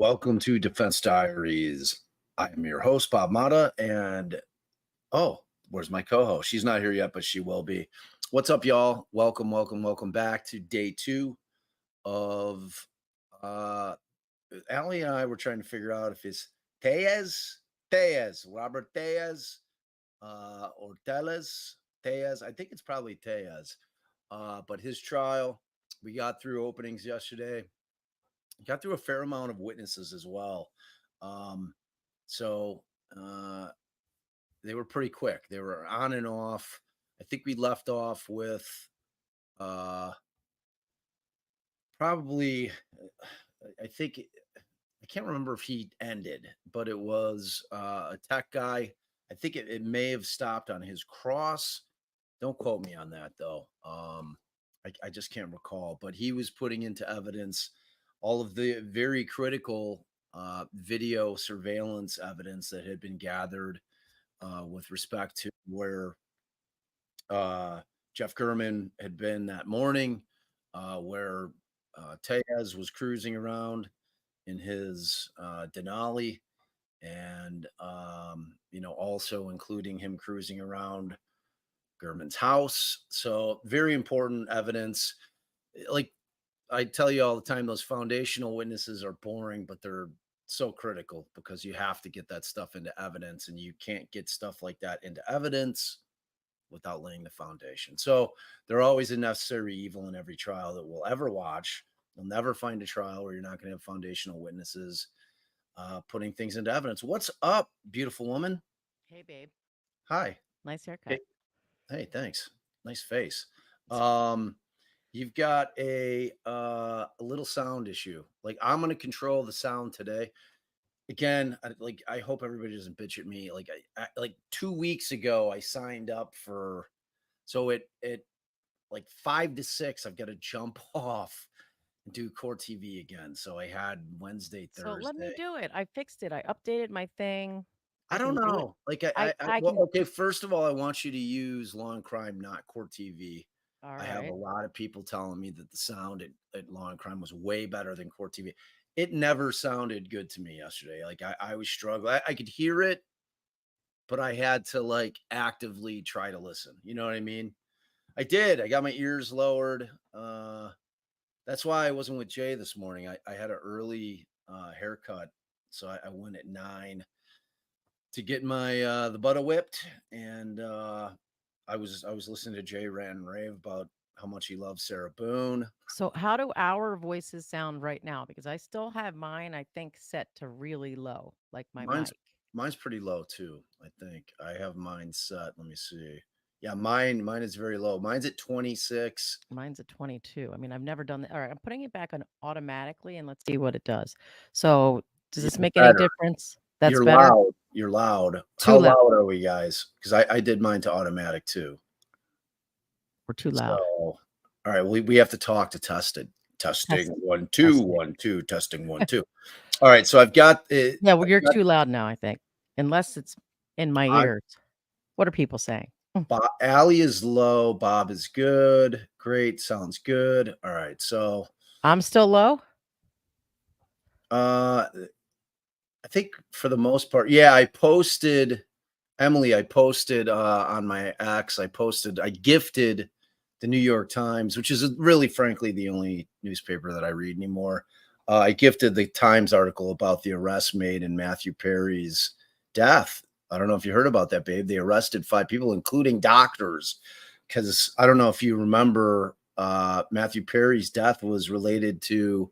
Welcome to Defense Diaries. I am your host, Bob Mata, and where's my co-host? She's not here yet, but she will be. What's up, y'all? Welcome back to day 2 of Allie and I were trying to figure out if it's Robert Tejas, or Tejas. I think it's probably Tejas. But his trial, we got through openings yesterday. Got through a fair amount of witnesses as well. Um, so they were pretty quick. They were on and off. I think we left off with probably, I think, I can't remember if he ended, but it was a tech guy. I think it may have stopped on his cross. Don't quote me on that, though. I just can't recall, but he was putting into evidence all of the very critical video surveillance evidence that had been gathered with respect to where Jeff German had been that morning, where Tejas was cruising around in his Denali, and also including him cruising around German's house. So very important evidence. Like I tell you all the time, those foundational witnesses are boring, but they're so critical because you have to get that stuff into evidence, and you can't get stuff like that into evidence without laying the foundation. So they're always a necessary evil in every trial that we'll ever watch. You'll never find a trial where you're not going to have foundational witnesses putting things into evidence. What's up, beautiful woman? Hey, babe. Hi. Nice haircut. Hey, thanks. Nice face. Um, you've got a little sound issue. Like, I'm going to control the sound today. Again, I hope everybody doesn't bitch at me. Like 2 weeks ago, I signed up for, so it like 5 to 6, I've got to jump off and do Court TV again. So I had Wednesday, So let me Thursday. do it. I fixed it. I updated my thing. I I don't can do it. know. Like I well, can. okay. First of all, I want you to use Law and Crime, not Court TV. All I have a right. lot of people telling me that the sound at Law and Crime was way better than Court TV. It never sounded good to me yesterday. Like I was struggling. I could hear it, but I had to like actively try to listen. You know what I mean? I did. I got my ears lowered. That's why I wasn't with Jay this morning. I had an early haircut, so I went at 9 to get my the butter whipped, and I was listening to Jay rant and rave about how much he loves Sarah Boone. So how do our voices sound right now? Because I still have mine, I think, set to really low, like my Mine's mic. mine's pretty low too. I think I have mine set. Let me see. Yeah, mine is very low. Mine's at 26. Mine's at 22. I mean, I've never done that. All right, I'm putting it back on automatically and let's see what it does. So does Yeah, this make any better. difference? That's You're better? loud. You're loud. Too How loud. loud are we, guys? Because I did mine to automatic too. We're too So, loud. all right, we have to talk to test it. Testing Test, 1 2 test it. 1 2 testing 1 2. All right, so I've got it. Yeah, well, you're too loud now, I think, unless it's in my I ears. What are people saying? Bob, Allie is low. Bob is good. Great. Sounds good. All right. So I'm still low? uh I think for the most part, yeah, I posted Emily, I posted on my X, I gifted the New York Times, which is really frankly the only newspaper that I read anymore. I gifted the Times article about the arrest made in Matthew Perry's death. I don't know if you heard about that, babe. They arrested 5 people, including doctors, because I don't know if you remember, Matthew Perry's death was related to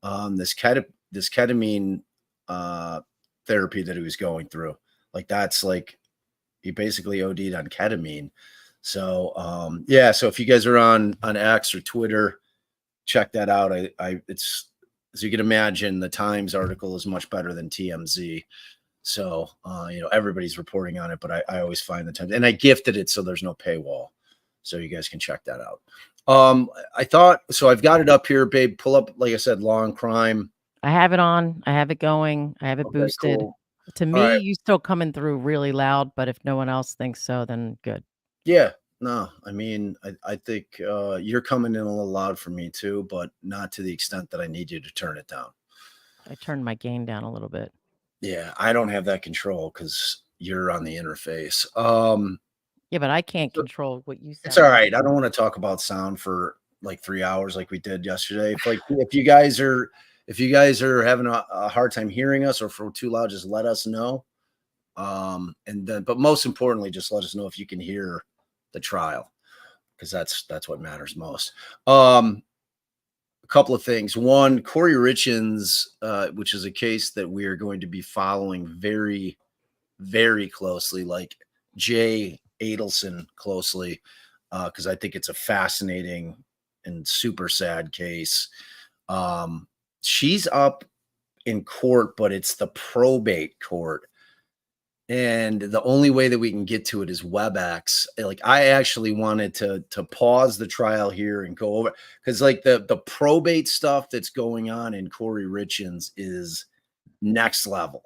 this ketamine uh, therapy that he was going through. Like that's like he basically OD'd on ketamine. So yeah, so if you guys are on X or Twitter, check that out. It's, as you can imagine, the Times article is much better than TMZ. So everybody's reporting on it, but I always find the Times, and I gifted it so there's no paywall, so you guys can check that out. I thought so. I've got it up here, babe. Pull up, like I said, Law and Crime. I have it on. I have it going. I have it Okay, boosted. cool. To All me, right. you still coming through really loud, but if no one else thinks so, then good. Yeah. No, I mean, I think you're coming in a little loud for me too, but not to the extent that I need you to turn it down. I turned my gain down a little bit. Yeah, I don't have that control because you're on the interface. Yeah, but I can't So control what you it's all sound like. right. I don't want to talk about sound for like 3 hours like we did yesterday. If you guys are having a hard time hearing us or if we're too loud, just let us know. And then, but most importantly, just let us know if you can hear the trial because that's what matters most. A couple of things. One, Corey Richins, which is a case that we are going to be following very, very closely, like Jay Adelson closely, because I think it's a fascinating and super sad case. She's up in court, but it's the probate court. And the only way that we can get to it is WebEx. Like I actually wanted to pause the trial here and go over because like the probate stuff that's going on in Corey Richins is next level.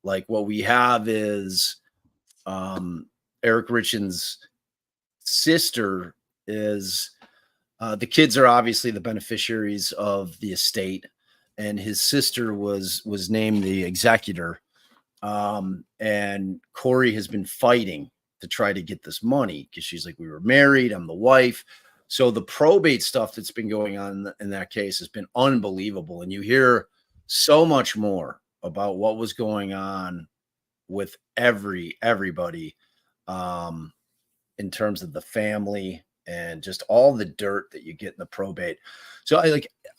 Like what we have is Eric Richins' sister is the kids are obviously the beneficiaries of the estate, and his sister was named the executor. And Corey has been fighting to try to get this money because she's like, we were married, I'm the wife. So the probate stuff that's been going on in that case has been unbelievable. And you hear so much more about what was going on with everybody um, in terms of the family and just all the dirt that you get in the probate. So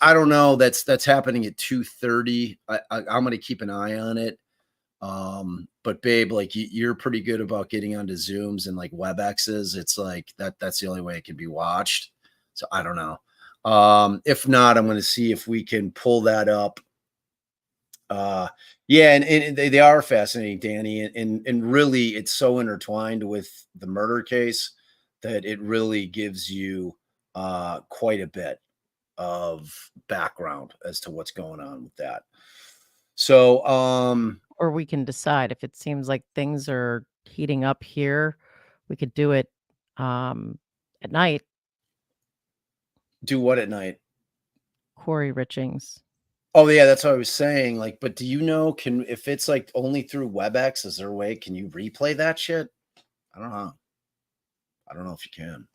I don't know. That's happening at 2:30. I'm going to keep an eye on it. But babe, like you're pretty good about getting onto Zooms and like WebExes. It's like that's the only way it can be watched. So I don't know. If not, I'm going to see if we can pull that up. Yeah, and they are fascinating, Danny, and really it's so intertwined with the murder case that it really gives you quite a bit of background as to what's going on with that. So Or we can decide if it seems like things are heating up here, we could do it at night. do what at night? Corey Richings. Oh yeah, that's what I was saying. Like, but do you know can if it's like only through WebEx, is there a way can you replay that shit? I don't know. I don't know if you can.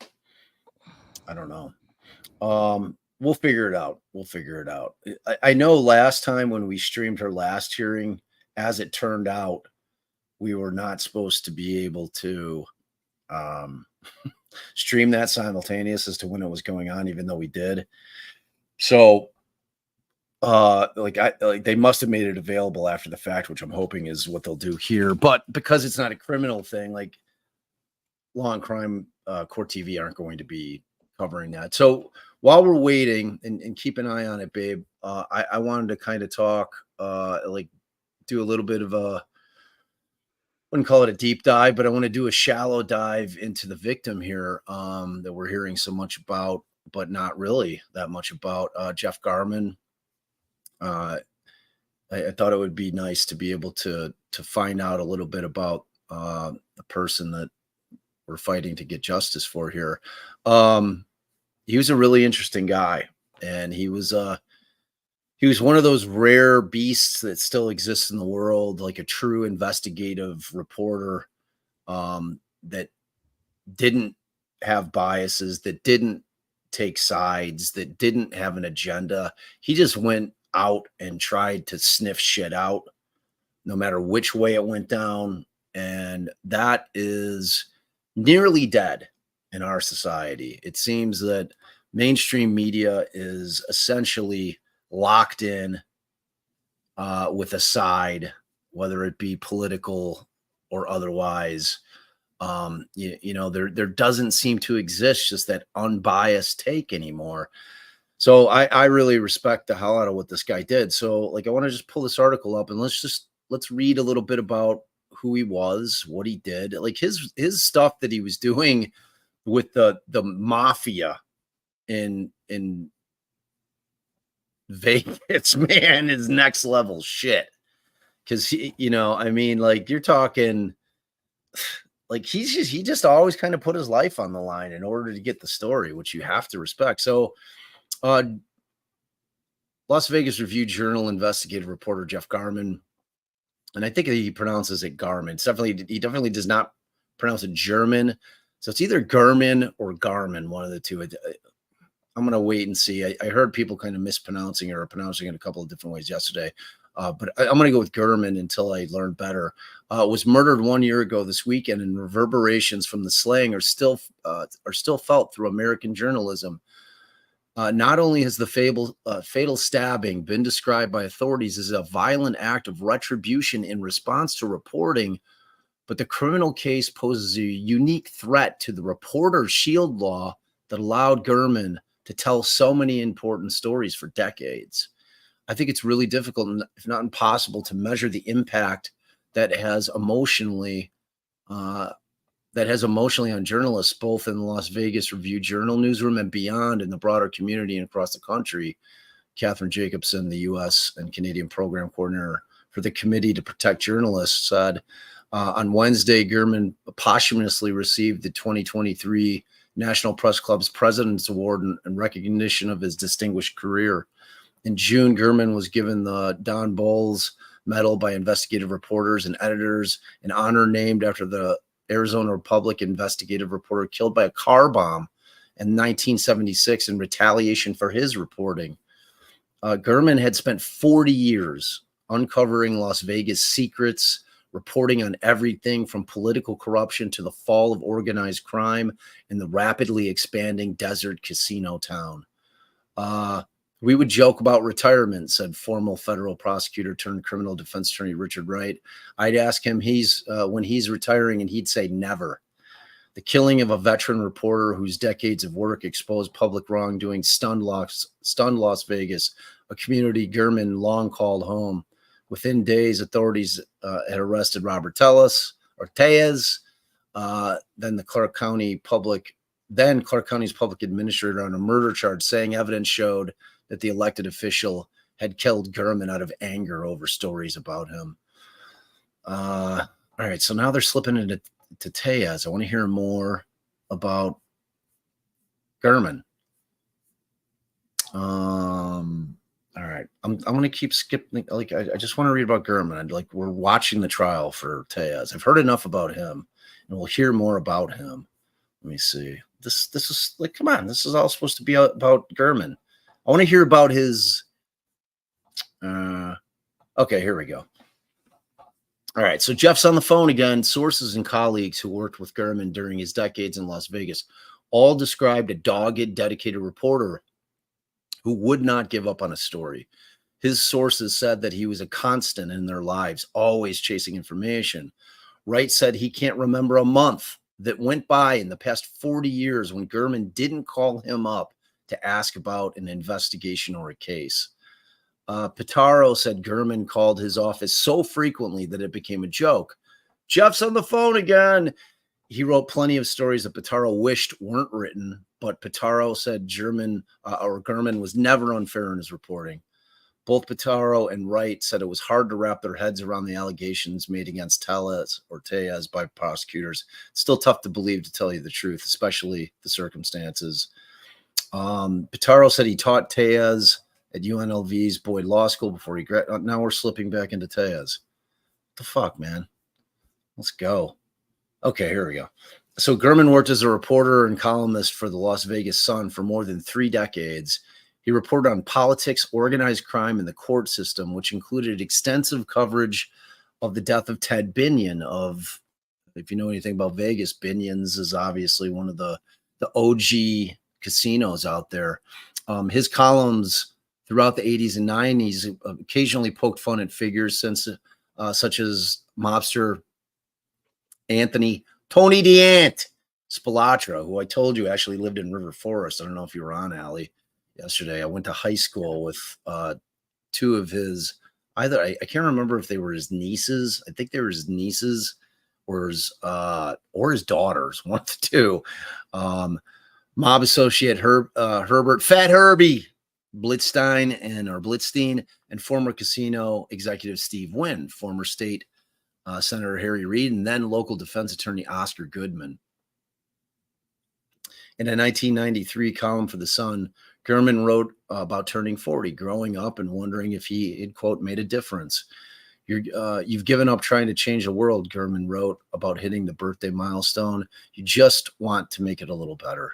I don't know. We'll figure it out. We'll figure it out. I know last time when we streamed her last hearing, as it turned out, we were not supposed to be able to um stream that simultaneous as to when it was going on, even though we did. So like they must have made it available after the fact, which I'm hoping is what they'll do here. But because it's not a criminal thing, like law and crime court TV aren't going to be covering that. So while we're waiting and keep an eye on it, babe, I wanted to kind of talk like do a little bit of a wouldn't call it a deep dive, but I want to do a shallow dive into the victim here that we're hearing so much about, but not really that much about Jeff Garman. Uh, I thought it would be nice to be able to find out a little bit about the person that we're fighting to get justice for here. He was a really interesting guy, and he was one of those rare beasts that still exists in the world, like a true investigative reporter that didn't have biases, that didn't take sides, that didn't have an agenda. He just went out and tried to sniff shit out, no matter which way it went down. And that is nearly dead in our society. It seems that mainstream media is essentially locked in with a side, whether it be political or otherwise. There doesn't seem to exist just that unbiased take anymore. So I really respect the hell out of what this guy did. So like I want to just pull this article up and let's read a little bit about who he was, what he did, like his stuff that he was doing with the mafia in Vegas, man, is next level shit. Cause I mean, like you're talking like he just always kind of put his life on the line in order to get the story, which you have to respect. So Las Vegas Review-Journal investigative reporter Jeff Garman, and I think he pronounces it Garmin. He definitely does not pronounce it German. So it's either Garmin or Garmin, one of the two. I'm going to wait and see. I heard people kind of mispronouncing it or pronouncing it a couple of different ways yesterday. But I'm going to go with Gurman until I learn better. Was murdered 1 year ago this weekend, and reverberations from the slaying are still felt through American journalism. Not only has the fatal stabbing been described by authorities as a violent act of retribution in response to reporting, but the criminal case poses a unique threat to the reporter's shield law that allowed Gurman to tell so many important stories for decades. I think it's really difficult, if not impossible, to measure the impact that has emotionally on journalists, both in the Las Vegas Review-Journal newsroom and beyond in the broader community and across the country. Catherine Jacobson, the U.S. and Canadian program coordinator for the Committee to Protect Journalists, said on Wednesday, Gurman posthumously received the 2023 National Press Club's President's Award in recognition of his distinguished career. In June, Gurman was given the Don Bowles Medal by investigative reporters and editors, an honor named after the Arizona Republic investigative reporter killed by a car bomb in 1976 in retaliation for his reporting. Gurman had spent 40 years uncovering Las Vegas secrets, reporting on everything from political corruption to the fall of organized crime in the rapidly expanding desert casino town. We would joke about retirement, said former federal prosecutor turned criminal defense attorney Richard Wright. I'd ask him when he's retiring, and he'd say never. The killing of a veteran reporter whose decades of work exposed public wrongdoing stunned Las Vegas, a community Gurman long called home. Within days, authorities had arrested Robert Ortez, then Clark County's public administrator, on a murder charge, saying evidence showed that the elected official had killed Gurman out of anger over stories about him. All right, so now they're slipping into Tejas. I want to hear more about Gurman. All right, I'm going to keep skipping. Like I just want to read about Gurman. We're watching the trial for Tejas. I've heard enough about him, and we'll hear more about him. Let me see. This is come on. This is all supposed to be about Gurman. I want to hear about his. Okay, here we go. All right, so Jeff's on the phone again. Sources and colleagues who worked with Gurman during his decades in Las Vegas all described a dogged, dedicated reporter who would not give up on a story. His sources said that he was a constant in their lives, always chasing information. Wright said he can't remember a month that went by in the past 40 years when Gurman didn't call him up to ask about an investigation or a case. Pitaro said Gurman called his office so frequently that it became a joke. Jeff's on the phone again. He wrote plenty of stories that Pitaro wished weren't written, but Pitaro said Gurman was never unfair in his reporting. Both Pitaro and Wright said it was hard to wrap their heads around the allegations made against Ortez by prosecutors. It's still tough to believe, to tell you the truth, especially the circumstances. Pitaro said he taught Tejas at UNLV's Boyd Law School before he graduated. Now we're slipping back into Tejas. What the fuck, man? Let's go. Okay, here we go. So Gurman worked as a reporter and columnist for the Las Vegas Sun for more than 3 decades. He reported on politics, organized crime, and the court system, which included extensive coverage of the death of Ted Binion. If you know anything about Vegas, Binion's is obviously one of the OG casinos out there. His columns throughout the 80s and 90s occasionally poked fun at figures such as mobster Tony DeAnt Spilatra, who I told you actually lived in River Forest. I don't know if you were on, Allie, yesterday. I went to high school with 2 of his, I can't remember if they were his nieces. I think they were his nieces or his daughters, one of the 2. Mob associate Herbert Fat Herbie Blitzstein and former casino executive Steve Wynn, former state Senator Harry Reid, and then local defense attorney Oscar Goodman. In a 1993 column for The Sun, Gurman wrote about turning 40, growing up, and wondering if he had, quote, made a difference. You've given up trying to change the world, Gurman wrote about hitting the birthday milestone. You just want to make it a little better.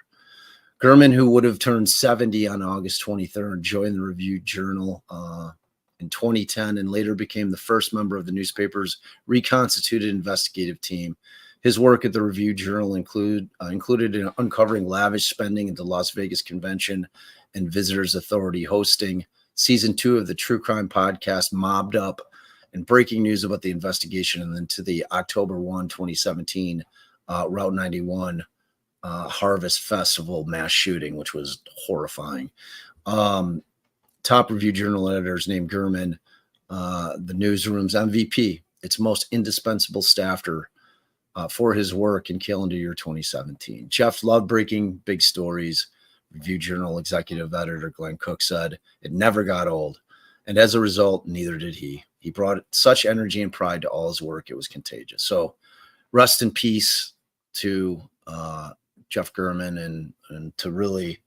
Gurman, who would have turned 70 on August 23rd, joined the Review Journal in 2010 and later became the first member of the newspaper's reconstituted investigative team. His work at the Review Journal included in uncovering lavish spending at the Las Vegas Convention and Visitors Authority, hosting season 2 of the true crime podcast Mobbed Up, and breaking news about the investigation, and then to the October 1, 2017 Route 91 Harvest Festival mass shooting, which was horrifying. Top Review Journal editors named Gurman the newsroom's MVP, its most indispensable staffer for his work in calendar year 2017. Jeff loved breaking big stories. Review Journal executive editor Glenn Cook said it never got old, and as a result, neither did he. He brought such energy and pride to all his work, it was contagious. So rest in peace to Jeff Gurman, and to really,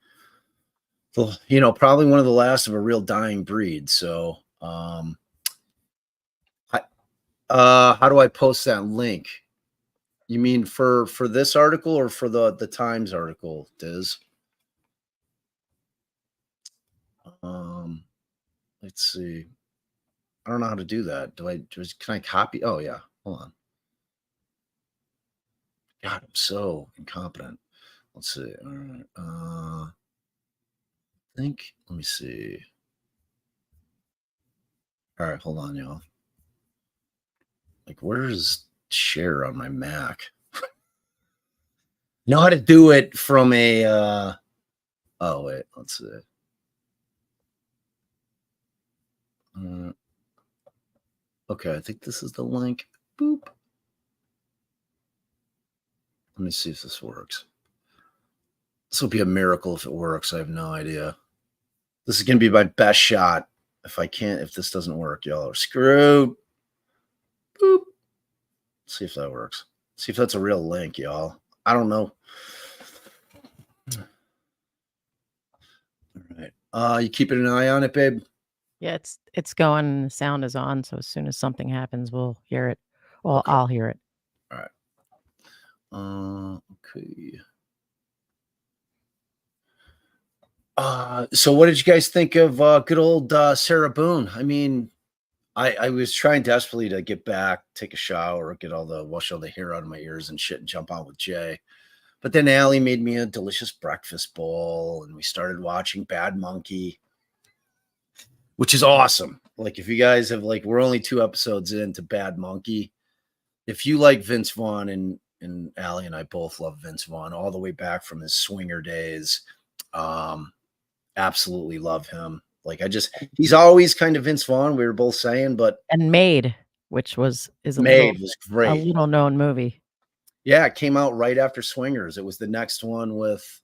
probably one of the last of a real dying breed. So how do I post that link? You mean for this article or for the Times article, Diz? Let's see. I don't know how to do that. Can I copy? Oh yeah. Hold on. God, I'm so incompetent. Let's see. All right. Let me see. All right, hold on, y'all. Like, where's share on my Mac? Know how to do it from a oh wait, let's see. Okay, I think this is the link. Boop. Let me see if this works. This will be a miracle if it works. I have no idea. This is gonna be my best shot. If this doesn't work, y'all are screwed. Boop. Let's see if that works. See if that's a real link, y'all. I don't know. All right. You keeping an eye on it, babe? Yeah, it's going. The sound is on, so as soon as something happens, we'll hear it. Well, okay. I'll hear it. All right. Okay. So what did you guys think of good old Sarah Boone? I mean, I was trying desperately to get back, take a shower, wash all the hair out of my ears and shit, and jump on with Jay. But then Allie made me a delicious breakfast bowl, and we started watching Bad Monkey, which is awesome. Like, if you guys have, we're only 2 episodes into Bad Monkey. If you like Vince Vaughn, and Allie and I both love Vince Vaughn all the way back from his swinger days, absolutely love him. He's always kind of Vince Vaughn, we were both saying, but Made, which is a Made was great. A little known movie. Yeah, it came out right after Swingers. It was the next one with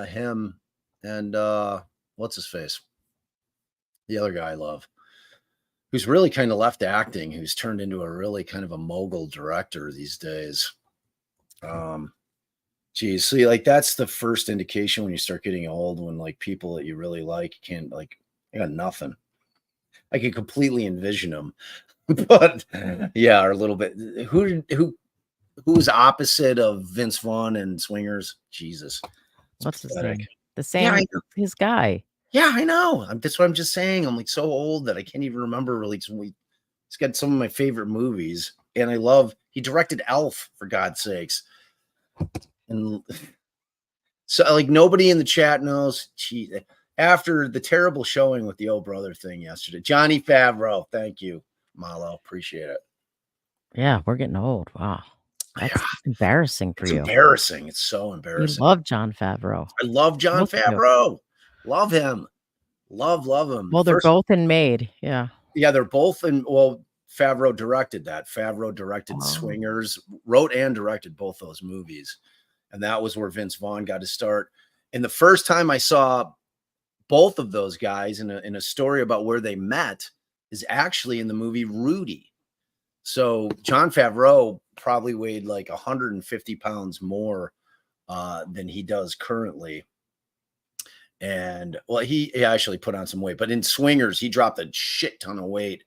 him and what's his face? The other guy I love, who's really kind of left acting, who's turned into a really kind of a mogul director these days. Geez, see, that's the first indication when you start getting old, when people that you really like can't, I got nothing. I can completely envision them, but yeah, or a little bit. Who's opposite of Vince Vaughn and Swingers? Jesus, what's pathetic. His name? The same, yeah, his guy. Yeah, I know. That's what I'm just saying. I'm so old that I can't even remember really. He's got some of my favorite movies, and he directed Elf, for God's sakes. And so, nobody in the chat knows. After the terrible showing with the Oh Brother thing yesterday, Johnny Favreau, thank you, Malo, appreciate it. Yeah, we're getting old. Wow, that's embarrassing for you. It's embarrassing. It's so embarrassing. You love Jon Favreau. I love Jon Favreau. Love him. Love him. Well, they're both in Made. Yeah. Yeah, they're both in. Well, Favreau directed that. Favreau directed Swingers, wrote and directed both those movies. And that was where Vince Vaughn got his start. And the first time I saw both of those guys in a story about where they met is actually in the movie Rudy. So Jon Favreau probably weighed 150 pounds more than he does currently. And well, he actually put on some weight, but in Swingers, he dropped a shit ton of weight.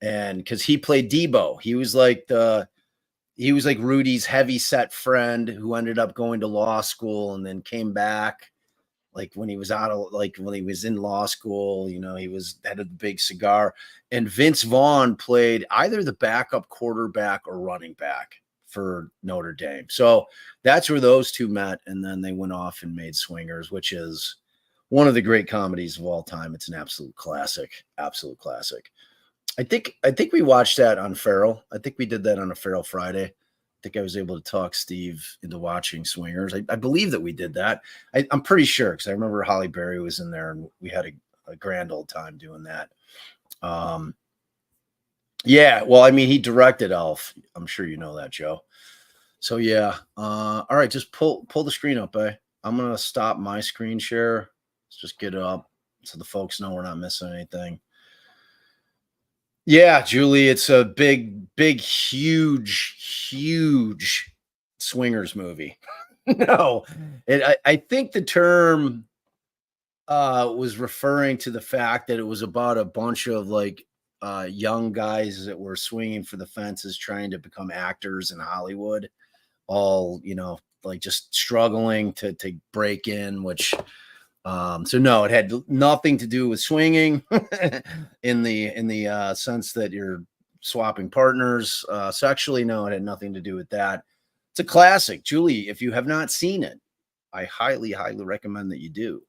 And because he played Debo, he was like Rudy's heavy set friend who ended up going to law school and then came back. Like when he was when he was in law school, he was had a big cigar. And Vince Vaughn played either the backup quarterback or running back for Notre Dame. So that's where those two met. And then they went off and made Swingers, which is one of the great comedies of all time. It's an absolute classic. I think we watched that on Farrell. I think we did that on a Farrell Friday. I think I was able to talk Steve into watching Swingers. I believe that we did that. I'm pretty sure because I remember Holly Berry was in there and we had a grand old time doing that. Yeah, well, I mean, he directed Elf. I'm sure you know that, Joe. So yeah. All right, just pull the screen up, eh? I'm gonna stop my screen share. Let's just get it up so the folks know we're not missing anything. Yeah, Julie, it's a big, huge Swingers movie. No, I think the term was referring to the fact that it was about a bunch of like young guys that were swinging for the fences, trying to become actors in Hollywood, all like just struggling to break in, which so no, it had nothing to do with swinging in the sense that you're swapping partners sexually. No, it had nothing to do with that. It's a classic, Julie. If you have not seen it, I highly recommend that you do.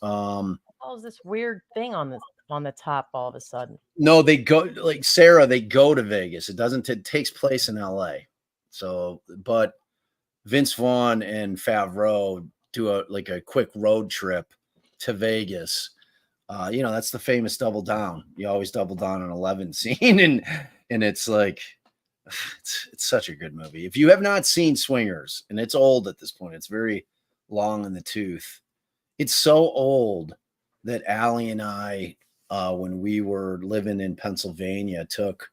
Oh, is this weird thing on the top all of a sudden? No, they go like Sarah. They go to Vegas. It takes place in L.A. So, but Vince Vaughn and Favreau do a quick road trip to Vegas. That's the famous double down. You always double down on 11 scene, and it's like it's such a good movie. If you have not seen Swingers, and it's old at this point, it's very long in the tooth. It's so old that Allie and I, when we were living in Pennsylvania, took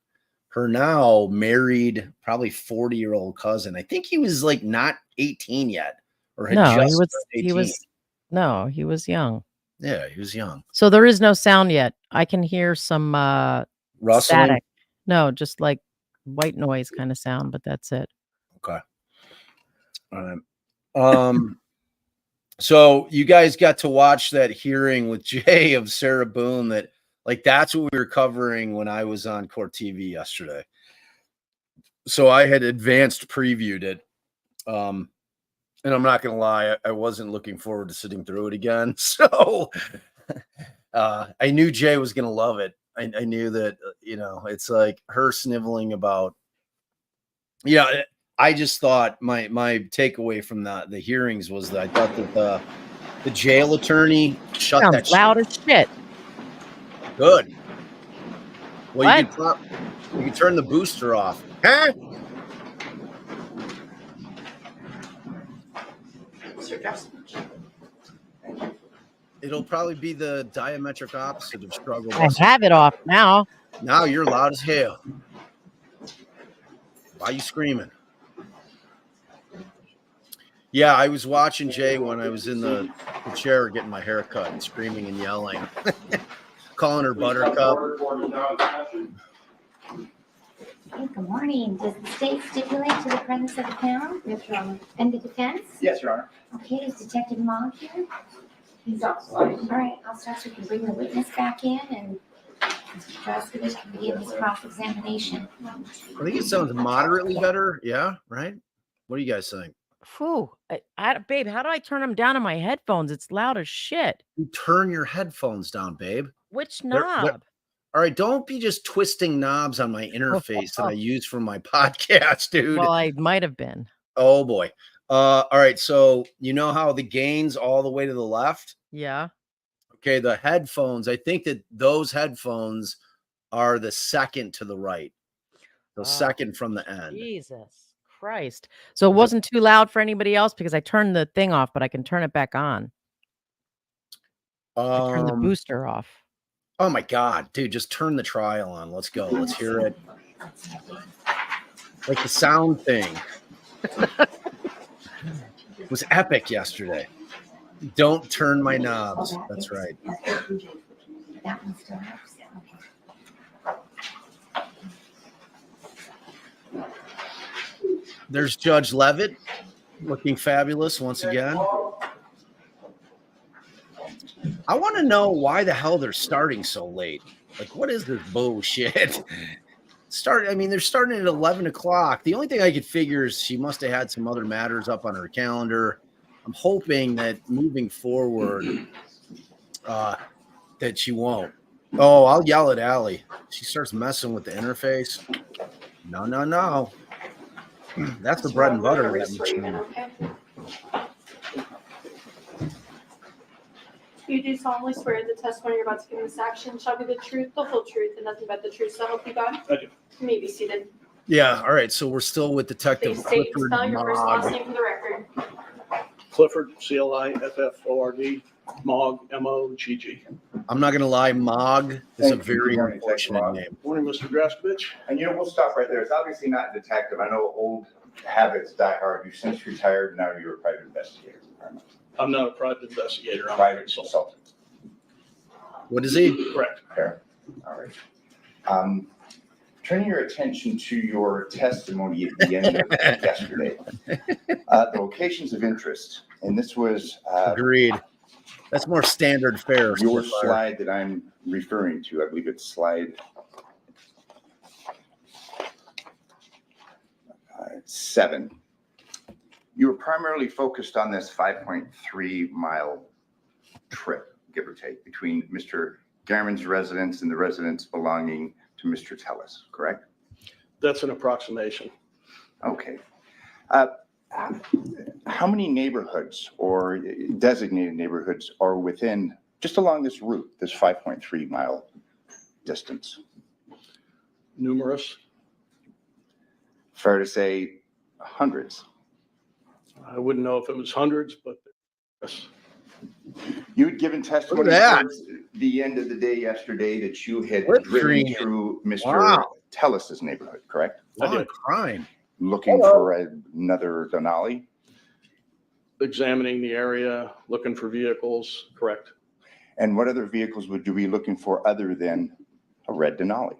her now married, probably 40-year-old cousin. I think he was like not 18 yet, or had No, just he was young. Yeah, he was young. So there is no sound yet. I can hear some Rustling? static. No, just like white noise kind of sound, but that's it. Okay. All right. So you guys got to watch that hearing with Jay of Sarah Boone. That's what we were covering when I was on Court TV yesterday. So I had advanced previewed it. And I'm not going to lie, I wasn't looking forward to sitting through it again. So I knew Jay was going to love it. I knew that, it's like her sniveling about, I just thought my takeaway from the hearings was that I thought that the jail attorney shut Sounds that loud as shit. Good. Well, you What? can turn the booster off. Huh? It'll probably be the diametric opposite of struggle. I have it off now. Now you're loud as hell. Why are you screaming? Yeah, I was watching Jay when I was in the chair getting my hair cut and screaming and yelling, calling her Buttercup. Hey, good morning. Does the state stipulate to the presence of the panel? Yes, Your Honor. And the defense? Yes, Your Honor. Okay, is Detective Mogg here? He's outside. All right, I'll start so we can bring the witness back in and Mr. Droskowitz can begin his cross-examination. I think it sounds moderately better. Yeah, right? What do you guys think? Phew. Babe, how do I turn them down on my headphones? It's loud as shit. You turn your headphones down, babe. Which knob? All right, don't be just twisting knobs on my interface that I use for my podcast, dude. Well, I might have been. Oh boy. All right, so you know how the gain's all the way to the left? Yeah. Okay, the headphones, I think that those headphones are the second to the right. The second from the end. Jesus Christ. So it wasn't too loud for anybody else because I turned the thing off, but I can turn it back on. I turned the booster off. Oh my God, dude, just turn the trial on. Let's go. Let's hear it. Like the sound thing. It was epic yesterday. Don't turn my Oh, knobs. That's is- right. That one still works, okay. There's Judge Levitt looking fabulous once again. I want to know why the hell they're starting so late. Like, what is this bullshit? They're starting at 11 o'clock. The only thing I could figure is she must have had some other matters up on her calendar. I'm hoping that moving forward, that she won't. Oh, I'll yell at Allie. She starts messing with the interface. No. That's the bread and butter of that machine. You do solemnly swear the testimony you're about to give in this action shall be the truth, the whole truth, and nothing but the truth, so help you God? I do. You may be seated. Yeah, all right. So we're still with Detective Please state and Clifford spell your first and last Mogg. name for the record. Clifford, CLIFFORD, Mogg, MOGG. I'm not gonna lie, Mogg is a Thank you. very Good morning. Thanks, unfortunate Mogg. name. Morning, Mr. Draskovich. And we'll stop right there. It's obviously not detective. I know old habits die hard. You've since retired. Now you're a private investigator. I'm not a private investigator. I'm a Private consultant. consultant. What is he? Correct. Fair. All right. Turning your attention to your testimony at the end of yesterday, the locations of interest, and this was Agreed. That's more standard fare. your Spitfire. slide that I'm referring to. I believe it's slide 7. You were primarily focused on this 5.3 mile trip, give or take, between Mr. Garman's residence and the residence belonging to Mr. Tellis, correct? That's an approximation. Okay. How many neighborhoods or designated neighborhoods are within, just along this route, this 5.3 mile distance? Numerous. Fair to say hundreds. I wouldn't know if it was hundreds, but yes. You had given testimony Look at that. towards the end of the day yesterday that you had What driven dream? through Mr. Wow. Tellis's neighborhood, correct? I What a did. crime. Looking for another Denali. Examining the area, looking for vehicles, correct. And what other vehicles would you be looking for other than a red Denali?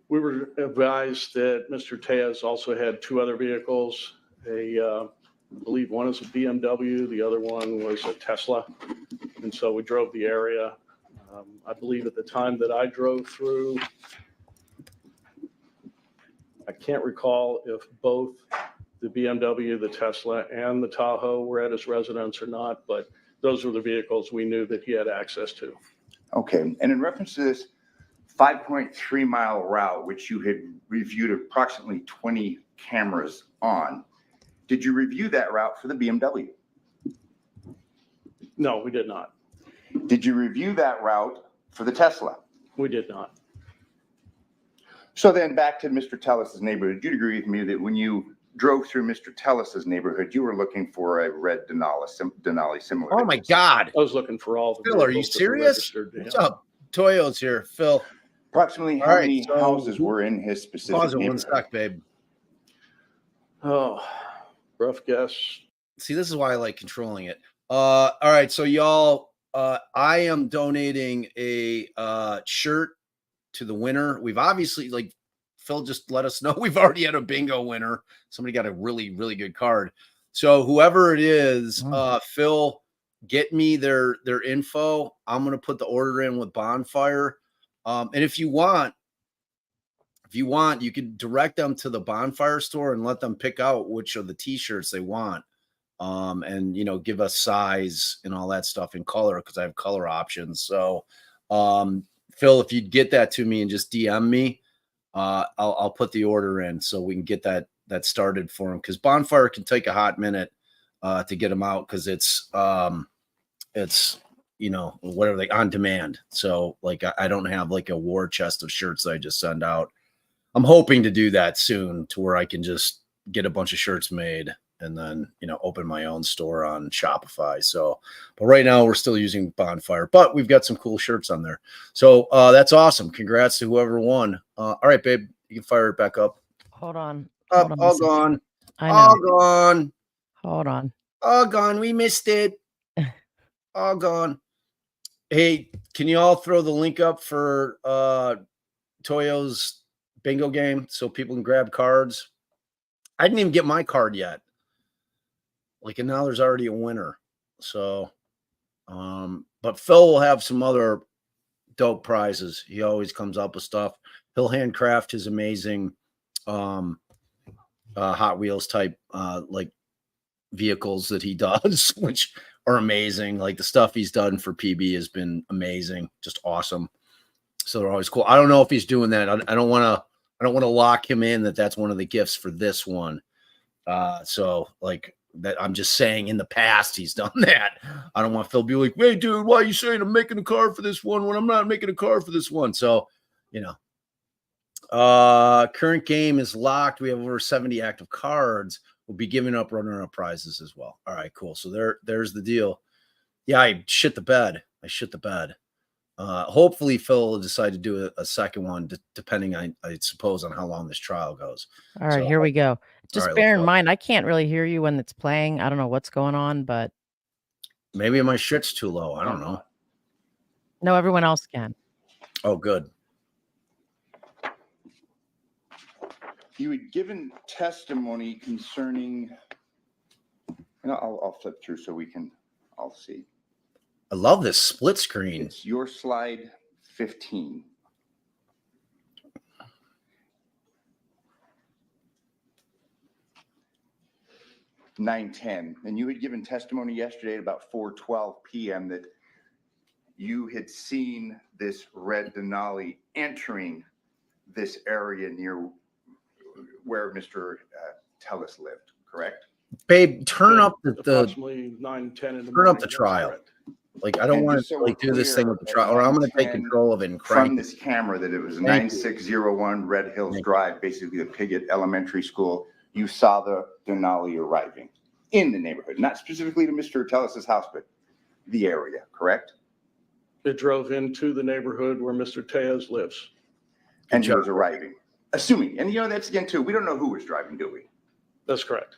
We were advised that Mr. Tejas also had 2 other vehicles. I believe one is a BMW, the other one was a Tesla. And so we drove the area. I believe at the time that I drove through, I can't recall if both the BMW, the Tesla, and the Tahoe were at his residence or not, but those were the vehicles we knew that he had access to. Okay, and in reference to this 5.3 mile route, which you had reviewed approximately 20 cameras on, did you review that route for the BMW? No, we did not. Did you review that route for the Tesla? We did not. So then back to Mr. Tellis's neighborhood, you'd agree with me that when you drove through Mr. Tellis's neighborhood, you were looking for a red Denali similar. Oh my God. I was looking for all the Phil, are you vehicles that were serious? registered to What's him. up? Toyo's here. Phil, Approximately All how right, many so- houses were in his specific pause it one neighborhood? sec, babe. Oh, rough guess. See, this is why I like controlling it. All right, so y'all, I am donating a shirt to the winner. We've obviously, like Phil just let us know, we've already had a bingo winner. Somebody got a really, really good card. So whoever it is, Phil, get me their info. I'm gonna put the order in with Bonfire. And if you want, you could direct them to the Bonfire store and let them pick out which of the t-shirts they want. And give us size and all that stuff in color, because I have color options. So Phil, if you'd get that to me and just DM me, I'll put the order in so we can get that started for him, because Bonfire can take a hot minute to get them out, because it's whatever, they on demand. So like I don't have like a war chest of shirts that I just send out. I'm hoping to do that soon, to where I can just get a bunch of shirts made and then, open my own store on Shopify. So, but right now we're still using Bonfire, but we've got some cool shirts on there. So that's awesome. Congrats to whoever won. All right, babe, you can fire it back up. Hold on. Up, Hold on a all second. gone. I All know. gone. Hold on. All gone. We missed it. All gone. Hey, can you all throw the link up for Toyo's bingo game so people can grab cards? I didn't even get my card yet. Like, and now there's already a winner. So, but Phil will have some other dope prizes. He always comes up with stuff. He'll handcraft his amazing Hot Wheels type like vehicles that he does, which are amazing. Like the stuff he's done for PB has been amazing, just awesome. So they're always cool. I don't know if he's doing that. I don't want to lock him in that's one of the gifts for this one. So like that, I'm just saying in the past he's done that. I don't want Phil to be like, "Hey, dude, why are you saying I'm making a card for this one when I'm not making a card for this one?" So, you know, current game is locked. We have over 70 active cards. We'll be giving up runner-up prizes as well. All right, cool. So there's the deal. Yeah, I shit the bed. Hopefully Phil will decide to do a second one, depending on, I suppose, on how long this trial goes. All right, So, here we go. Just right, bear let's in go. mind, I can't really hear you when it's playing. I don't know what's going on, but Maybe my shit's too low. I don't know. no, everyone else can. Oh, good. You had given testimony concerning, and I'll flip through so we can all see. I love this split screen. It's your slide 15. (9:10), and you had given testimony yesterday at about 4:12 p.m. that you had seen this red Denali entering this area near where Mr. Tellis lived, correct? Babe, turn up the Approximately 9:10 in the turn morning. up the That's trial. correct. Like, I don't And want just to so like we're do this thing with the clear, trial, or I'm going to take 9:10 control of it and from crank it. this camera that it was Thank you. 9601 Red Hills Thank you. Drive, basically the Piggott Elementary School. You saw the Denali arriving in the neighborhood, not specifically to Mr. Tellis's house, but the area, correct? It drove into the neighborhood where Mr. Tejas lives. And he job. was arriving, assuming, and that's again too, we don't know who was driving, do we? That's correct.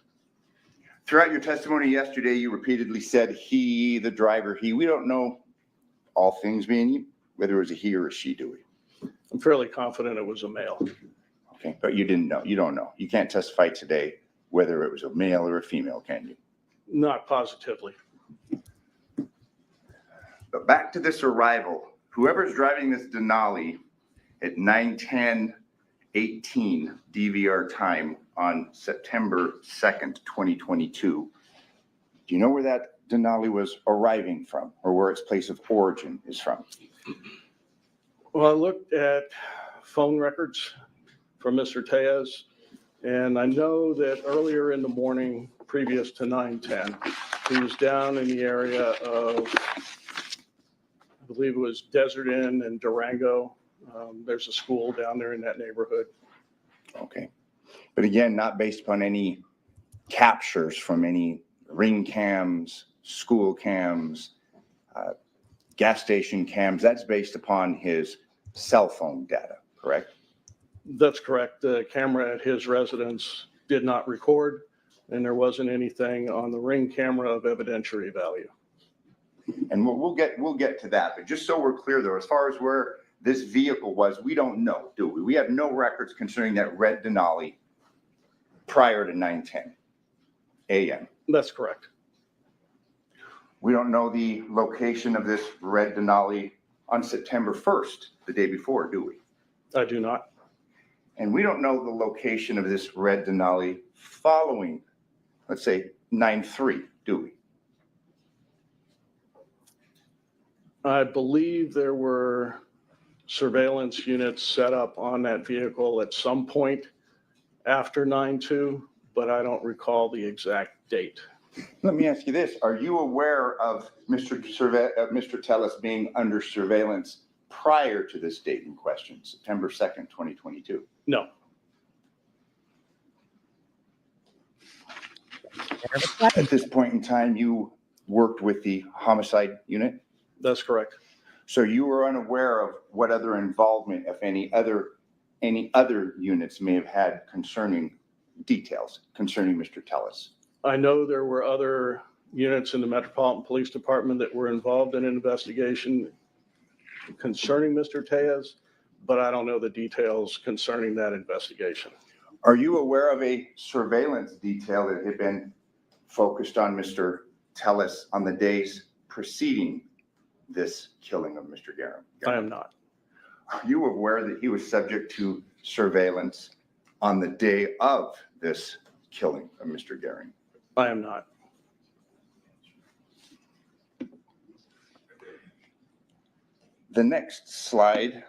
Throughout your testimony yesterday, you repeatedly said he, the driver, he. We don't know, all things being you, whether it was a he or a she, do we? I'm fairly confident it was a male. Okay, but you didn't know. You don't know. You can't testify today whether it was a male or a female, can you? Not positively. But back to this arrival, whoever's driving this Denali at 9:10:18 DVR time on September 2nd, 2022, do you know where that Denali was arriving from, or where its place of origin is from? Well, I looked at phone records from Mr. Tejas, and I know that earlier in the morning, previous to 9:10, he was down in the area of, I believe it was Desert Inn and Durango. There's a school down there in that neighborhood. Okay. But again, not based upon any captures from any ring cams, school cams, gas station cams. That's based upon his cell phone data, correct? That's correct. The camera at his residence did not record, and there wasn't anything on the ring camera of evidentiary value. And we'll get to that. But just so we're clear, though, as far as where this vehicle was, we don't know, do we? We have no records concerning that red Denali prior to 9:10 a.m. That's correct. We don't know the location of this red Denali on September 1st, the day before, do we? I do not. And we don't know the location of this red Denali following, let's say, 9/3, do we? I believe there were surveillance units set up on that vehicle at some point after 9/2, but I don't recall the exact date. Let me ask you this. Are you aware of Mr. Tellis being under surveillance prior to this date in question, September 2nd, 2022? No. At this point in time, you worked with the homicide unit? That's correct. So you were unaware of what other involvement, if any other units may have had concerning details concerning Mr. Tellis? I know there were other units in the Metropolitan Police Department that were involved in an investigation concerning Mr. Tejas, but I don't know the details concerning that investigation. Are you aware of a surveillance detail that had been focused on Mr. Tellis on the days preceding this killing of Mr. Garum? I am not. Are you aware that he was subject to surveillance on the day of this killing of Mr. Garum? I am not. The next slide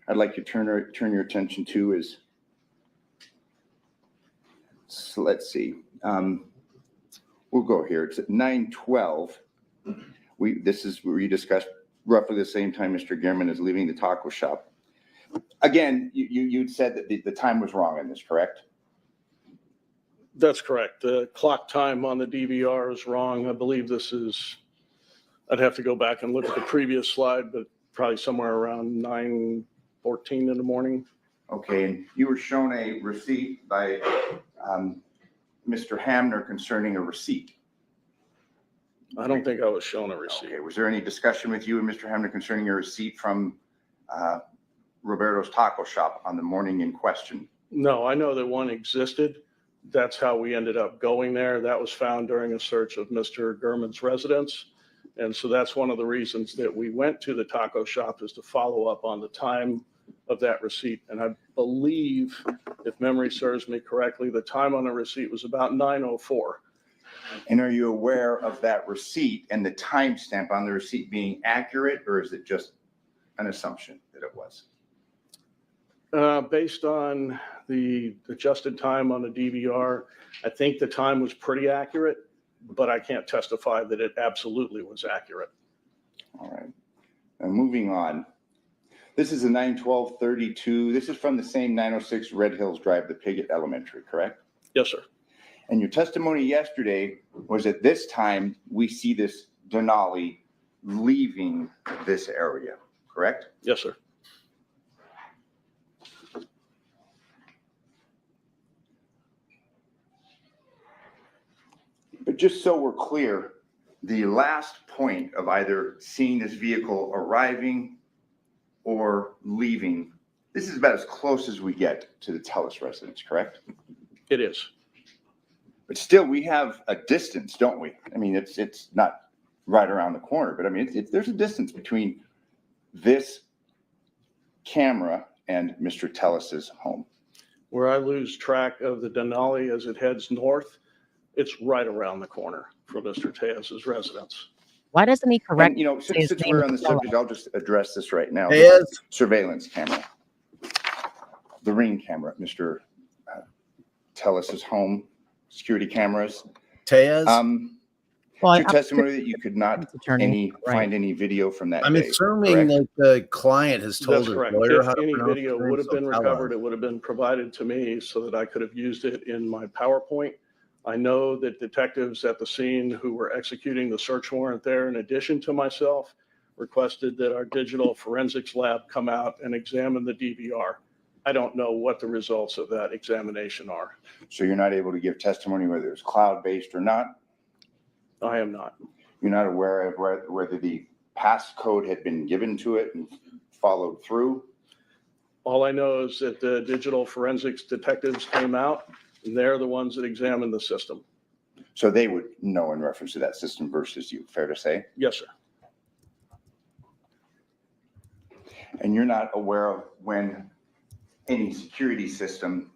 I'd like you to turn your attention to is, so let's see, we'll go here. It's at 9:12. This is where you discussed roughly the same time Mr. Gehrman is leaving the taco shop. Again, you'd said that the time was wrong in this, correct? That's correct. The clock time on the DVR is wrong. I believe this is, I'd have to go back and look at the previous slide, but probably somewhere around 9:14 in the morning. Okay, and you were shown a receipt by Mr. Hamner concerning a receipt. I don't think I was shown a receipt. Okay, was there any discussion with you and Mr. Hamner concerning a receipt from Roberto's Taco Shop on the morning in question? No, I know that one existed. That's how we ended up going there. That was found during a search of Mr. Gehrman's residence. And so that's one of the reasons that we went to the taco shop, is to follow up on the time of that receipt. And I believe, if memory serves me correctly, the time on the receipt was about 9:04. And are you aware of that receipt and the timestamp on the receipt being accurate, or is it just an assumption that it was? Based on the adjusted time on the DVR, I think the time was pretty accurate, but I can't testify that it absolutely was accurate. All right. Now moving on. This is a 9/12/32. This is from the same 906 Red Hills Drive, the Piggott Elementary, correct? Yes, sir. And your testimony yesterday was at this time we see this Denali leaving this area, correct? Yes, sir. But just so we're clear, the last point of either seeing this vehicle arriving or leaving, this is about as close as we get to the Tellis residence, correct? It is. But still, we have a distance, don't we? I mean, it's not right around the corner, but I mean, there's a distance between this camera and Mr. Tellis's home. Where I lose track of the Denali as it heads north, it's right around the corner from Mr. Tejas' residence. Why doesn't he correct? And, you know, his since name we're on the is Stella? subject, I'll just address this right now. Tejas. Surveillance camera. The ring camera at Mr. Tellis's home, security cameras. Tejas. Well, Your testimony that you could not attorney, right. find any video from that I'm day, assuming correct? that the client has told That's his correct. lawyer If how to any pronounce video the name, would have so been tell recovered, us. it would have been provided to me so that I could have used it in my PowerPoint. I know that detectives at the scene who were executing the search warrant there, in addition to myself, requested that our digital forensics lab come out and examine the DVR. I don't know what the results of that examination are. So you're not able to give testimony whether it's cloud-based or not? I am not. You're not aware of whether the passcode had been given to it and followed through? All I know is that the digital forensics detectives came out, and they're the ones that examined the system. So they would know in reference to that system versus you, fair to say? Yes, sir. And you're not aware of when any security system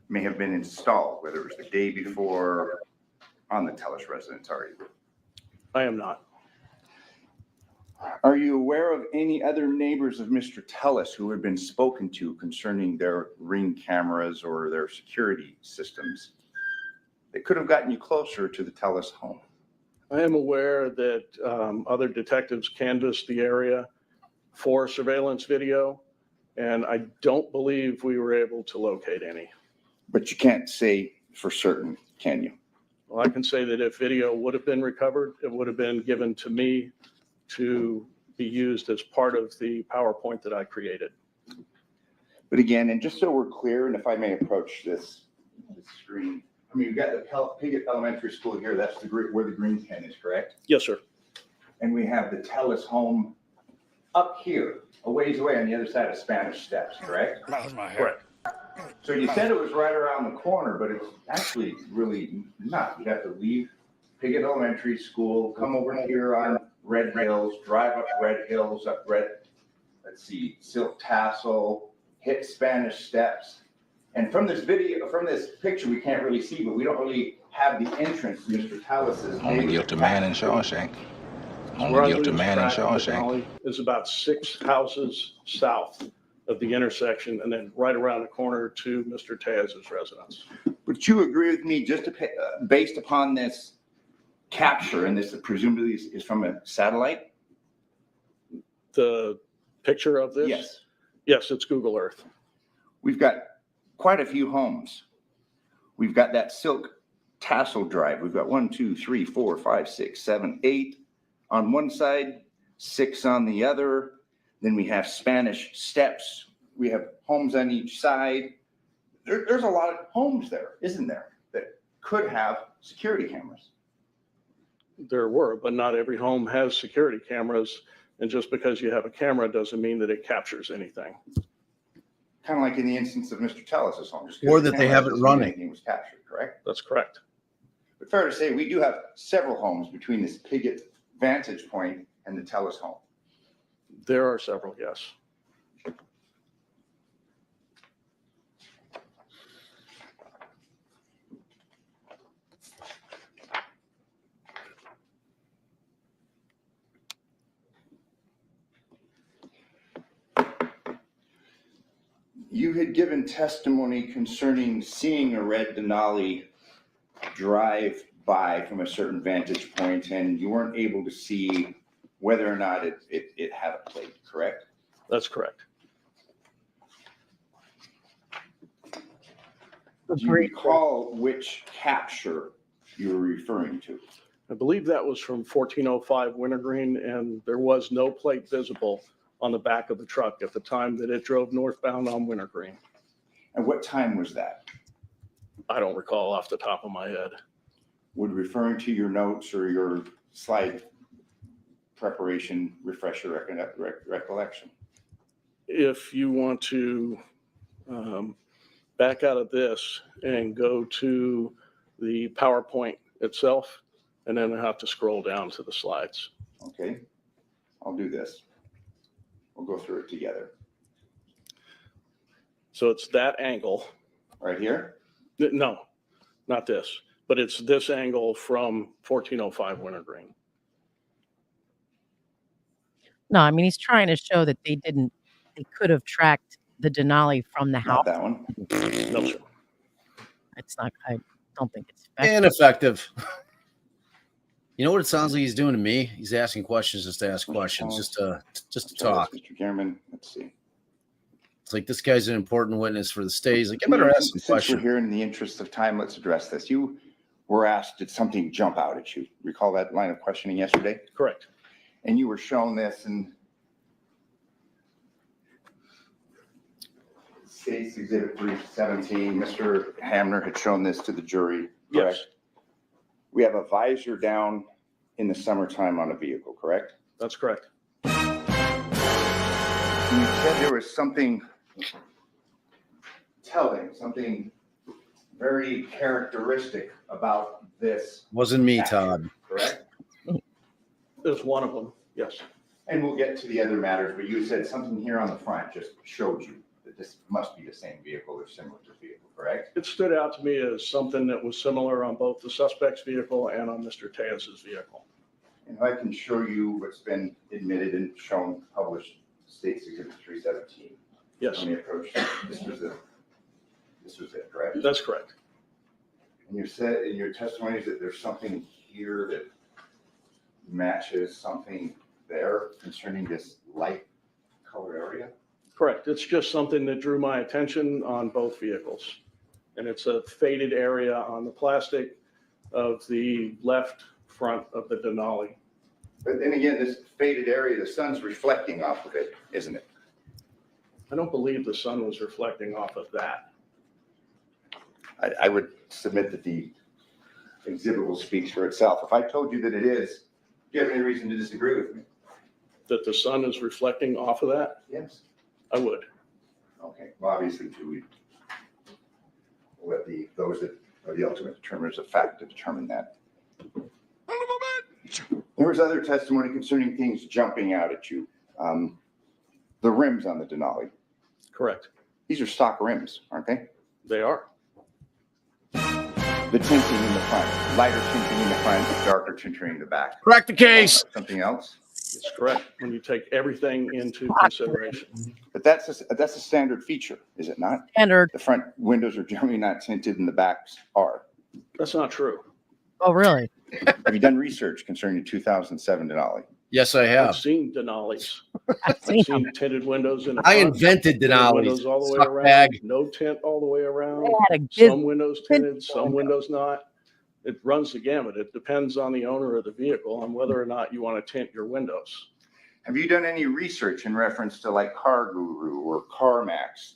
may have been installed, whether it was the day before on the Tellis residence, are you? I am not. Are you aware of any other neighbors of Mr. Tellis who had been spoken to concerning their ring cameras or their security systems that could have gotten you closer to the Tellis home? I am aware that other detectives canvassed the area for surveillance video, and I don't believe we were able to locate any. But you can't say for certain, can you? Well, I can say that if video would have been recovered, it would have been given to me to be used as part of the PowerPoint that I created. But again, and just so we're clear, and if I may approach this screen, I mean, you've got the Piggott Elementary School here, that's where the green pen is, correct? Yes, sir. And we have the Telus home up here, a ways away on the other side of Spanish Steps, correct? Correct. So you said it was right around the corner, but it's actually really not. You have to leave Piggott Elementary School, come over here on Red Hills, drive up Red Hills, let's see, Silk Tassel, hit Spanish Steps. And from this picture, we can't really see, but we don't really have the entrance to Mr. Talus's. Only guilty man in Shawshank. Where Only I guilty lose man in track of the Shawshank. Denali is about 6 houses south of the intersection, and then right around the corner to Mr. Tejas' residence. Would you agree with me, just based upon this capture, and this presumably is from a satellite? The picture of this? Yes. Yes, it's Google Earth. We've got quite a few homes. We've got that Silk Tassel Drive. We've got 1, 2, 3, 4, 5, 6, 7, 8 on one side, 6 on the other. Then we have Spanish Steps. We have homes on each side. There's a lot of homes there, isn't there, that could have security cameras? There were, but not every home has security cameras. And just because you have a camera doesn't mean that it captures anything. Kind of like in the instance of Mr. Tellis' home. just 'cause Or the that they camera have it doesn't mean running. anything was captured, correct? That's correct. But fair to say, we do have several homes between this Piggott vantage point and the Tellis home. There are several, yes. You had given testimony concerning seeing a red Denali drive by from a certain vantage point, and you weren't able to see whether or not it had a plate, correct? That's correct. Do you recall which capture you were referring to? I believe that was from 1405 Wintergreen, and there was no plate visible on the back of the truck at the time that it drove northbound on Wintergreen. And what time was that? I don't recall off the top of my head. Would referring to your notes or your slide preparation refresh your recollection? If you want to back out of this and go to the PowerPoint itself, and then I have to scroll down to the slides. Okay, I'll do this. We'll go through it together. So it's that angle. Right here? No, not this, but it's this angle from 1405 Wintergreen. No, I mean, he's trying to show that they could have tracked the Denali from the house. Not that one. No, sir. It's not, I don't think it's effective. Ineffective. You know what it sounds like he's doing to me? He's asking questions just to ask questions, just to talk. Mr. Gehrman, let's see. It's like this guy's an important witness for the state. He's like, I better ask some Since we're questions. here in the interest of time, let's address this. You were asked, did something jump out at you? Recall that line of questioning yesterday? Correct. And you were shown this and State's Exhibit 317, Mr. Hamner had shown this to the jury. Yes, correct? We have a visor down in the summertime on a vehicle, correct? that's correct. You said there was something telling, something very characteristic about this. Wasn't me, capture, Todd. Correct? There's one of them, yes. And we'll get to the other matters, but you said something here on the front just showed you that this must be the same vehicle or similar to the vehicle, correct? It stood out to me as something that was similar on both the suspect's vehicle and on Mr. Tejas' vehicle. And if I can show you what's been admitted and shown, published, State's Exhibit 317. Yes, Let me approach, this was it, correct? that's correct. And you said in your testimonies that there's something here that matches something there concerning this light color area? Correct. It's just something that drew my attention on both vehicles. And it's a faded area on the plastic of the left front of the Denali. But then again, this faded area, the sun's reflecting off of it, isn't it? I don't believe the sun was reflecting off of that. I would submit that the exhibit speaks for itself. If I told you that it is, do you have any reason to disagree with me? That the sun is reflecting off of that? Yes. I would. Okay, well, obviously, we'll let those that are the ultimate determiners of fact to determine that. There was other testimony concerning things jumping out at you. The rims on the Denali. Correct. These are stock rims, aren't they? They are. The tinting in the front, lighter tinting in the front, darker tinting in the back. Crack the case. Something else? It's correct when you take everything into consideration. But that's a standard feature, is it not? Standard. The front windows are generally not tinted and the backs are. That's not true. Oh, really? Have you done research concerning the 2007 Denali? Yes, I I've have. seen Denali's. I've I've seen seen them. tinted windows in the I front, invented tinted Denali's. windows all the way Suck around, bag. no tint all the way around, They had a good some windows tinted, some windows not. It runs the gamut. It depends on the owner of the vehicle and whether or not you want to tint your windows. Have you done any research in reference to like Car Guru or CarMax,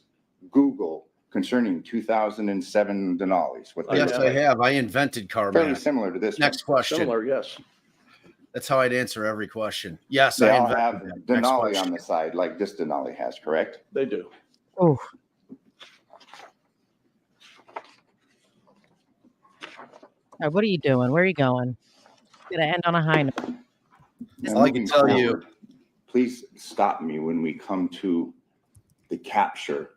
Google concerning 2007 Denali's? What they Yes, look I like? have. I invented Fairly CarMax. similar to this Next one. question. Similar, yes. That's how I'd answer every question. Yes, They I all invented have that. Next Denali question. on the side like this Denali has, correct? They do. Oh. What are you doing? Where are you going? Gonna end on a high note. And All I can moving tell you- forward, please stop me when we come to the capture.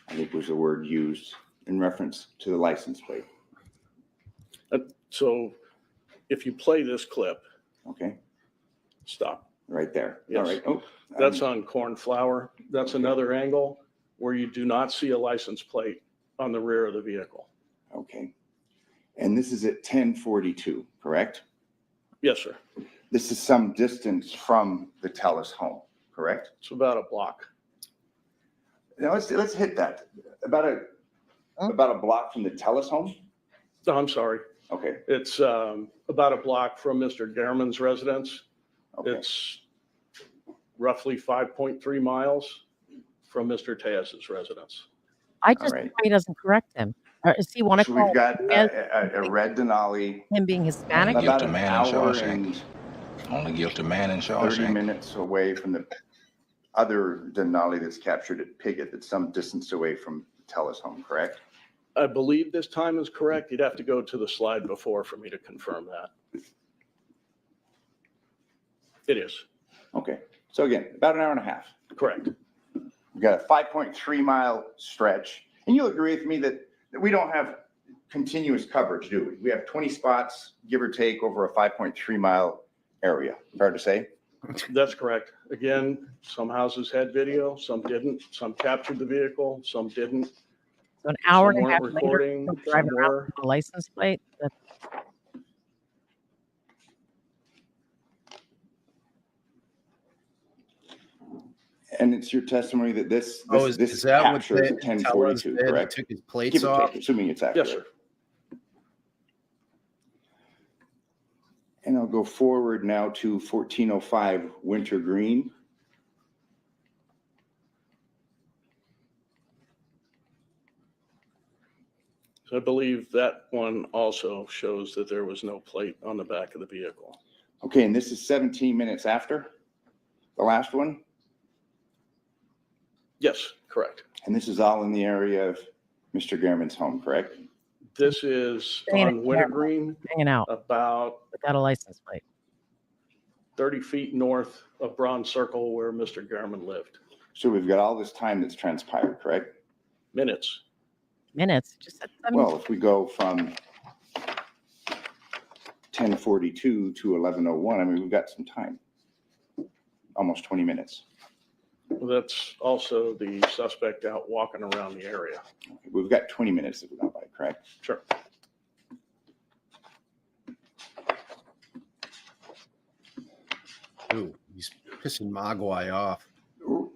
I think was the word used in reference to the license plate. So if you play this clip, Okay, stop. right there. Yes. All right. Oh, That's on cornflower. That's another angle where you do not see a license plate on the rear of the vehicle. okay. And this is at 1042, correct? Yes, sir. This is some distance from the Telus home, correct? It's about a block. Now let's hit that. About a block from the Telus home? No, I'm sorry. Okay, It's about a block from Mr. Gehrman's residence. okay. It's roughly 5.3 miles from Mr. Tejas' residence. I just right. hope he doesn't correct him. Does he want to So call we've got him a red Denali, him being Hispanic? Guilty about an man in hour Shawshank. and Only guilty man in 30 Shawshank. minutes away from the other Denali that's captured at Piggott, that's some distance away from Telus home, correct? I believe this time is correct. You'd have to go to the slide before for me to confirm that. It is, Okay, so again, about an hour and a half. correct. We've got a 5.3 mile stretch, and you'll agree with me that we don't have continuous coverage, do we? We have 20 spots, give or take, over a 5.3 mile area. Fair to say? That's correct. Again, some houses had video, some didn't. Some captured the vehicle, some didn't. So an hour Some and a half weren't later, recording, he'll drive some around were. with a license plate. That's And it's your testimony that this Oh, is this that what captures they at tell us 1042, they correct? took his plates Give or off? take, assuming it's accurate. Yes, sir. And I'll go forward now to 1405 Winter Green. So I believe that one also shows that there was no plate on the back of the vehicle. Okay, and this is 17 minutes after the last one? Yes, correct. And this is all in the area of Mr. Gehrman's home, correct? This is Staying on in Wintergreen, hanging out about without a license plate. 30 feet north of Bronze Circle where Mr. Gehrman lived. So we've got all this time that's transpired, correct? Minutes. Minutes. Just said 7 Well, if we go from 1042 to 1101, I mean, we've got some time. Almost 20 minutes. Well, that's also the suspect out walking around the area. We've got 20 minutes that we've gone by, correct? Sure. Ooh, he's pissing Mogwai off.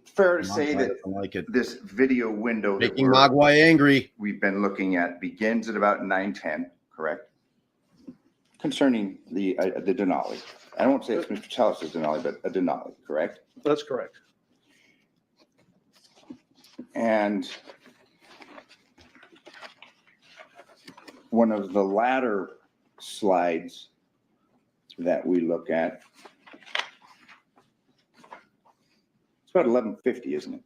Fair to say Mogwai that doesn't like it. this video window that Making Mogwai angry. we've been looking at begins at about 9:10, correct? Concerning the Denali. I won't say it's Mr. Tellis' Denali, but a Denali, correct? That's correct. And one of the latter slides that we look at, it's about 11:50, isn't it?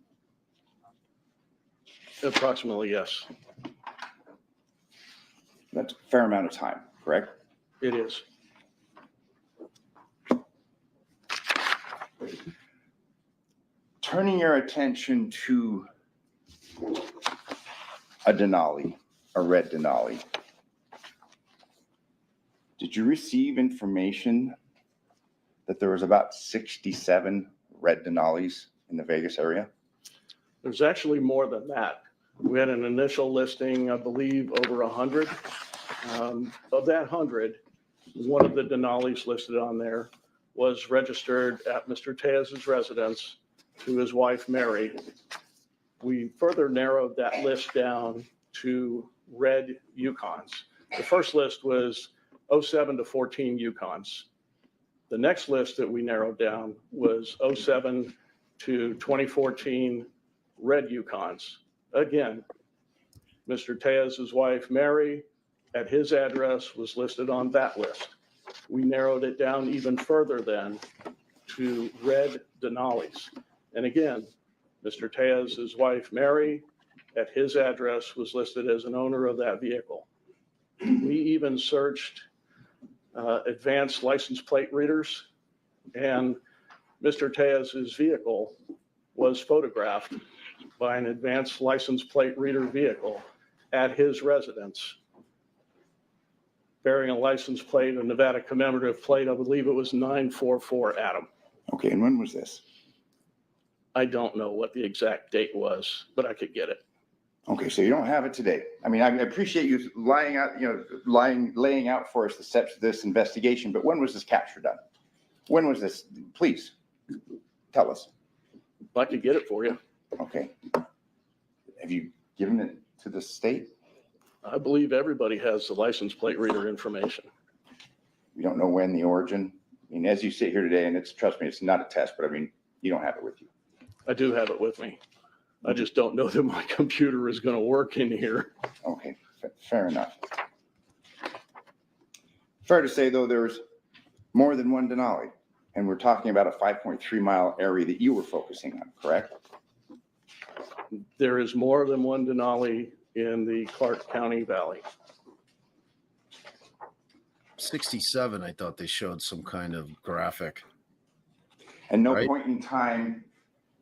Approximately, yes, That's a fair amount of time, correct? it is. Turning your attention to a Denali, a red Denali. Did you receive information that there was about 67 red Denalis in the Vegas area? There's actually more than that. We had an initial listing, I believe, over 100. Of that 100, one of the Denalis listed on there was registered at Mr. Tejas' residence to his wife, Mary. We further narrowed that list down to red Yukons. The first list was 07 to 14 Yukons. The next list that we narrowed down was 07 to 2014 red Yukons. Again, Mr. Tejas' wife, Mary, at his address was listed on that list. We narrowed it down even further then to red Denalis. And again, Mr. Tejas' wife, Mary, at his address was listed as an owner of that vehicle. We even searched advanced license plate readers, and Mr. Tejas' vehicle was photographed by an advanced license plate reader vehicle at his residence, bearing a license plate, a Nevada commemorative plate. I believe it was 944 Adam. Okay, and when was this? I don't know what the exact date was, but I could get it. Okay, so you don't have it today. I mean, I appreciate you laying out for us the steps of this investigation, but when was this capture done? When was this? Please tell us. I could get it for you. Okay. Have you given it to the state? I believe everybody has the license plate reader information. We don't know when, the origin. I mean, as you sit here today, and trust me, it's not a test, but I mean, you don't have it with you. I do have it with me. I just don't know that my computer is going to work in here. Okay, fair enough. Fair to say, though, there's more than one Denali, and we're talking about a 5.3 mile area that you were focusing on, correct? There is more than one Denali in the Clark County Valley. 67, I thought they showed some kind of graphic. And no Right. point in time,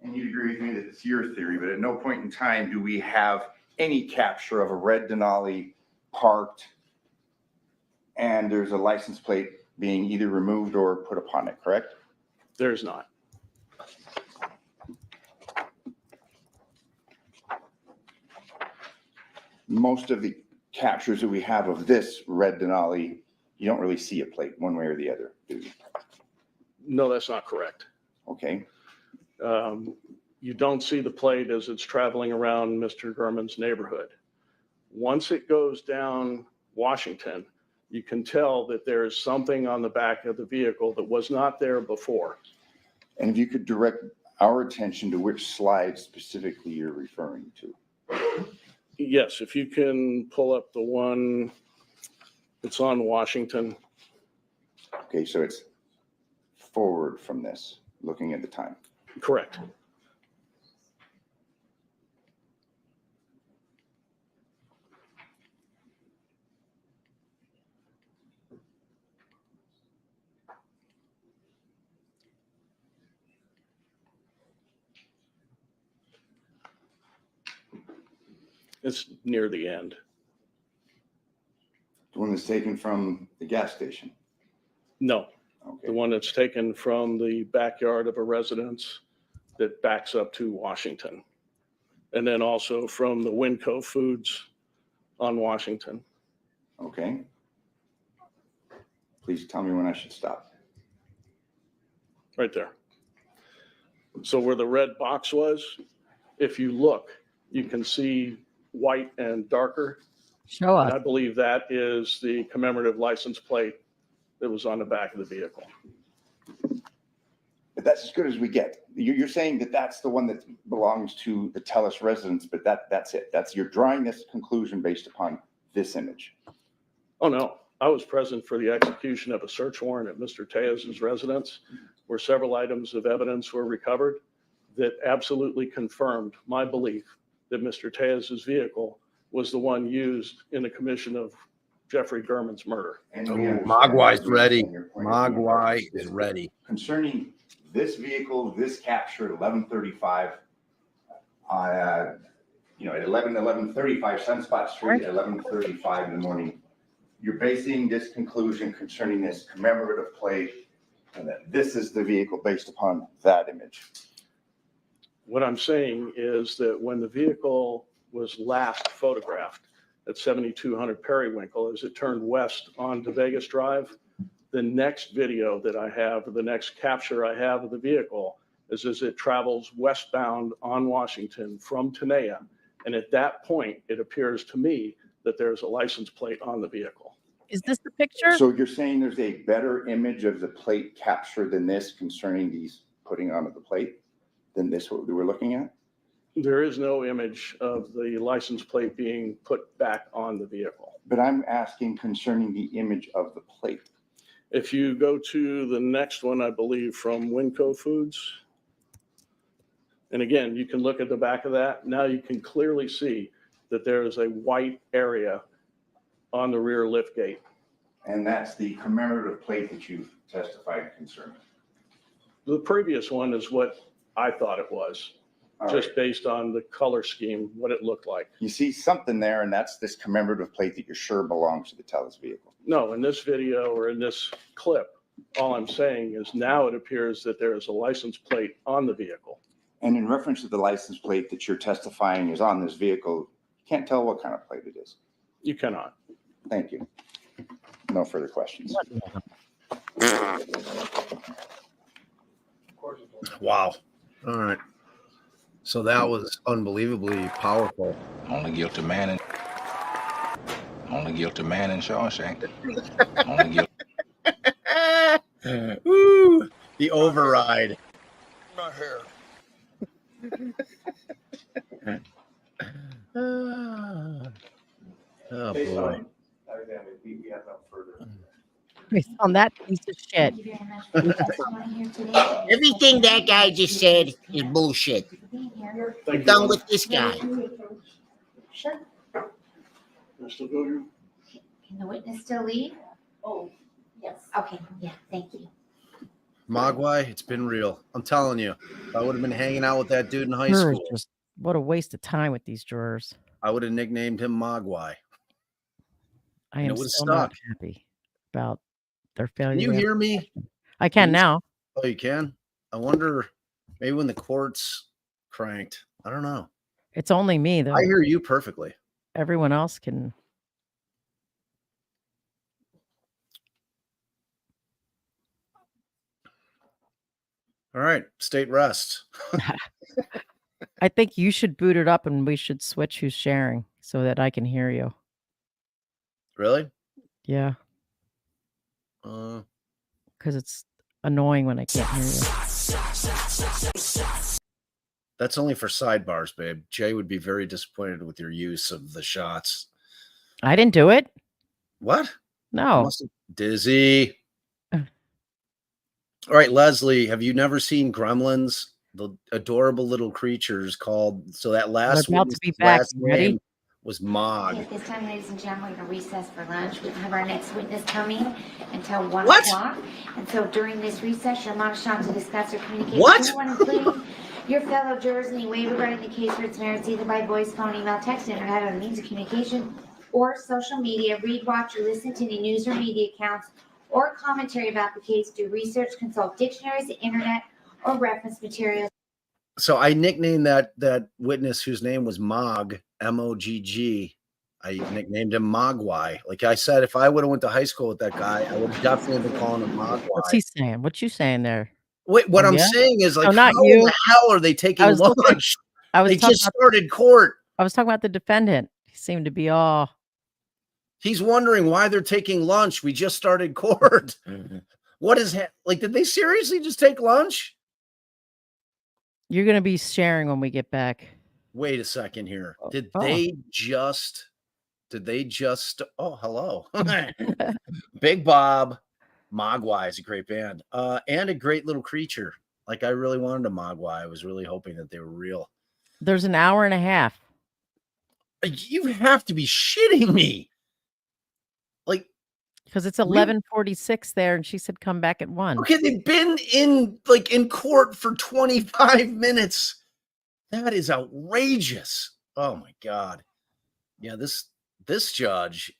and you'd agree with me that it's your theory, but at no point in time do we have any capture of a red Denali parked and there's a license plate being either removed or put upon it, correct? There's not. Most of the captures that we have of this red Denali, you don't really see a plate one way or the other, do you? No, that's not correct. Okay, You don't see the plate as it's traveling around Mr. Gurman's neighborhood. Once it goes down Washington, you can tell that there is something on the back of the vehicle that was not there before. and if you could direct our attention to which slide specifically you're referring to. Yes, if you can pull up the one that's on Washington. Okay, so it's forward from this, looking at the time. Correct. It's near the end. The one that's taken from the gas station. No, the Okay, one that's taken from the backyard of a residence that backs up to Washington. And then also from the Winco Foods on Washington. okay. Please tell me when I should stop. Right there. So where the red box was, if you look, you can see white and darker. Show And us. I believe that is the commemorative license plate that was on the back of the vehicle. But that's as good as we get. You're saying that that's the one that belongs to the Tellus residence, but that's it. You're drawing this conclusion based upon this image. Oh, no. I was present for the execution of a search warrant at Mr. Tejas' residence, where several items of evidence were recovered that absolutely confirmed my belief that Mr. Tejas' vehicle was the one used in the commission of Jeffrey Gurman's murder. And Ooh, we understand- Mogwai's we ready. understand your point of view in Mogwai reference to is this. ready. Concerning this vehicle, this capture at 11:35, at 11:35 Sunspot Street, at 11:35 in the morning, you're basing this conclusion concerning this commemorative plate and that this is the vehicle based upon that image. What I'm saying is that when the vehicle was last photographed at 7200 Periwinkle, as it turned west onto Vegas Drive, the next video that I have, the next capture I have of the vehicle is as it travels westbound on Washington from Tenaya. And at that point, it appears to me that there's a license plate on the vehicle. Is this the picture? So you're saying there's a better image of the plate capture than this concerning these putting onto the plate than this what we were looking at? There is no image of the license plate being put back on the vehicle. But I'm asking concerning the image of the plate. If you go to the next one, I believe from Winco Foods. And again, you can look at the back of that. Now you can clearly see that there is a white area on the rear lift gate. And that's the commemorative plate that you've testified concerning. The previous one is what I thought it was, All just right. based on the color scheme, what it looked like. You see something there, and that's this commemorative plate that you're sure belongs to the Tellus vehicle. No, in this video or in this clip, all I'm saying is now it appears that there is a license plate on the vehicle. And in reference to the license plate that you're testifying is on this vehicle, you can't tell what kind of plate it is. You cannot. Thank you. No further questions. Wow. All right. So that was unbelievably powerful. Only guilty man in Shawshank. Only guilty. Woo! The override. My hair. Oh boy. On that piece of shit. Thank you very much for your testimony here today. Everything that guy just said is bullshit. For being here. We're Thank done you. with this guy. Sure. Mr. Can the witness still leave? Oh, yes. Okay, yeah, thank you. Mogwai, it's been real. I'm telling you. If I would have been hanging out with that dude in high Jurors school, just what a waste of time with these jurors. I would have nicknamed him Mogwai. I And am it would've still not stuck. happy about their failure. Can you to hear me? I can now. Oh, you can? I wonder, maybe when the court's cranked. I don't know. It's only me though. I hear you perfectly. Everyone else can. All right. State rest. I think you should boot it up and we should switch who's sharing so that I can hear you. Really? Yeah, Uh, because it's annoying when I can't hear you. that's only for sidebars, babe. Jay would be very disappointed with your use of the shots. I didn't do it. What? No. Dizzy. Uh. All right, Leslie, have you never seen Gremlins? The adorable little creatures called. So that last They're about one, to be back. last You ready? name was Mogg. At this time, ladies and gentlemen, we're going to recess for lunch. We have our next witness coming until 1 What? o'clock. And so during this recess, you're admonished not to discuss or communicate with What? anyone, including your fellow jurors, in any way regarding the case or its merits, either by voice, phone, email, text, internet, or the means of communication, or social media. Read, watch, or listen to any news or media accounts or commentary about the case. Do research, consult dictionaries, the internet, or reference materials. So I nicknamed that witness whose name was Mogg, Mogg. I nicknamed him Mogwai. Like I said, if I would have went to high school with that guy, I would have definitely been calling him What's Mogwai. he saying? What you saying there? Wait, what Oh, I'm yeah? saying is like, Oh, not how in you. the hell are they taking was looking- lunch? I was They talking just about, started court. I was talking about the defendant. He seemed to be all. He's wondering why they're taking lunch. We just started court. What is like? Did they seriously just take lunch? You're gonna be sharing when we get back. Wait a second here. Did Oh. they just did they just? Oh, hello, Big Bob. Mogwai is a great band, and a great little creature. Like I really wanted a Mogwai. I was really hoping that they were real. There's an hour and a half. You have to be shitting me. Like, Because it's 11:46 there, and she said come back at 1. okay, they've been in court for 25 minutes. That is outrageous. Oh my god. Yeah, this judge,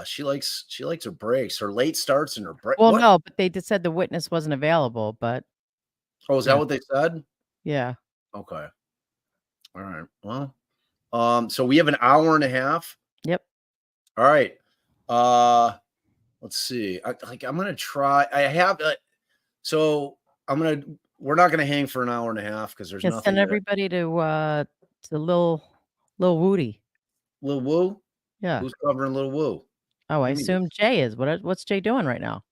she likes her breaks, her late starts and her break. Well, What? no, but they just said the witness wasn't available, but Oh, is yeah. that what they said? Yeah. Okay. All right. Well, so we have an hour and a half. Yep. All right. Let's see. I'm gonna try. I have so we're not gonna hang for an hour and a half because there's Yeah, nothing send there. everybody to Lil Woody. Lil Woo? Yeah. Who's covering Lil Woo? Oh, I You mean assume Jay is. What's Jay doing right now?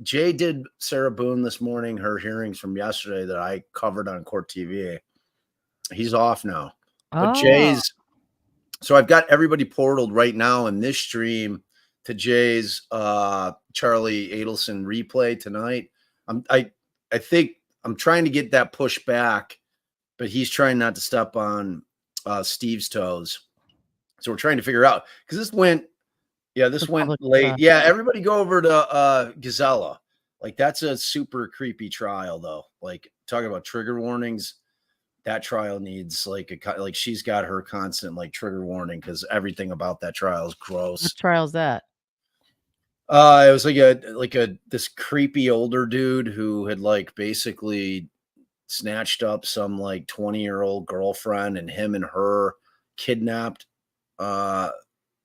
Jay did Sarah Boone this morning, her hearings from yesterday that I covered on Court TV. He's off now. But Oh, so I've got everybody portaled right now in this stream to Jay's Charlie Adelson replay tonight. I think I'm trying to get that pushed back, but he's trying not to step on Steve's toes. So we're trying to figure out because this went public, late. Yeah, everybody go over to Gazella. Like that's a super creepy trial though. Like talking about trigger warnings. That trial needs like she's got her constant like trigger warning because everything about that trial is gross. what trial's that? It was this creepy older dude who had like basically snatched up some like 20-year-old girlfriend and him and her kidnapped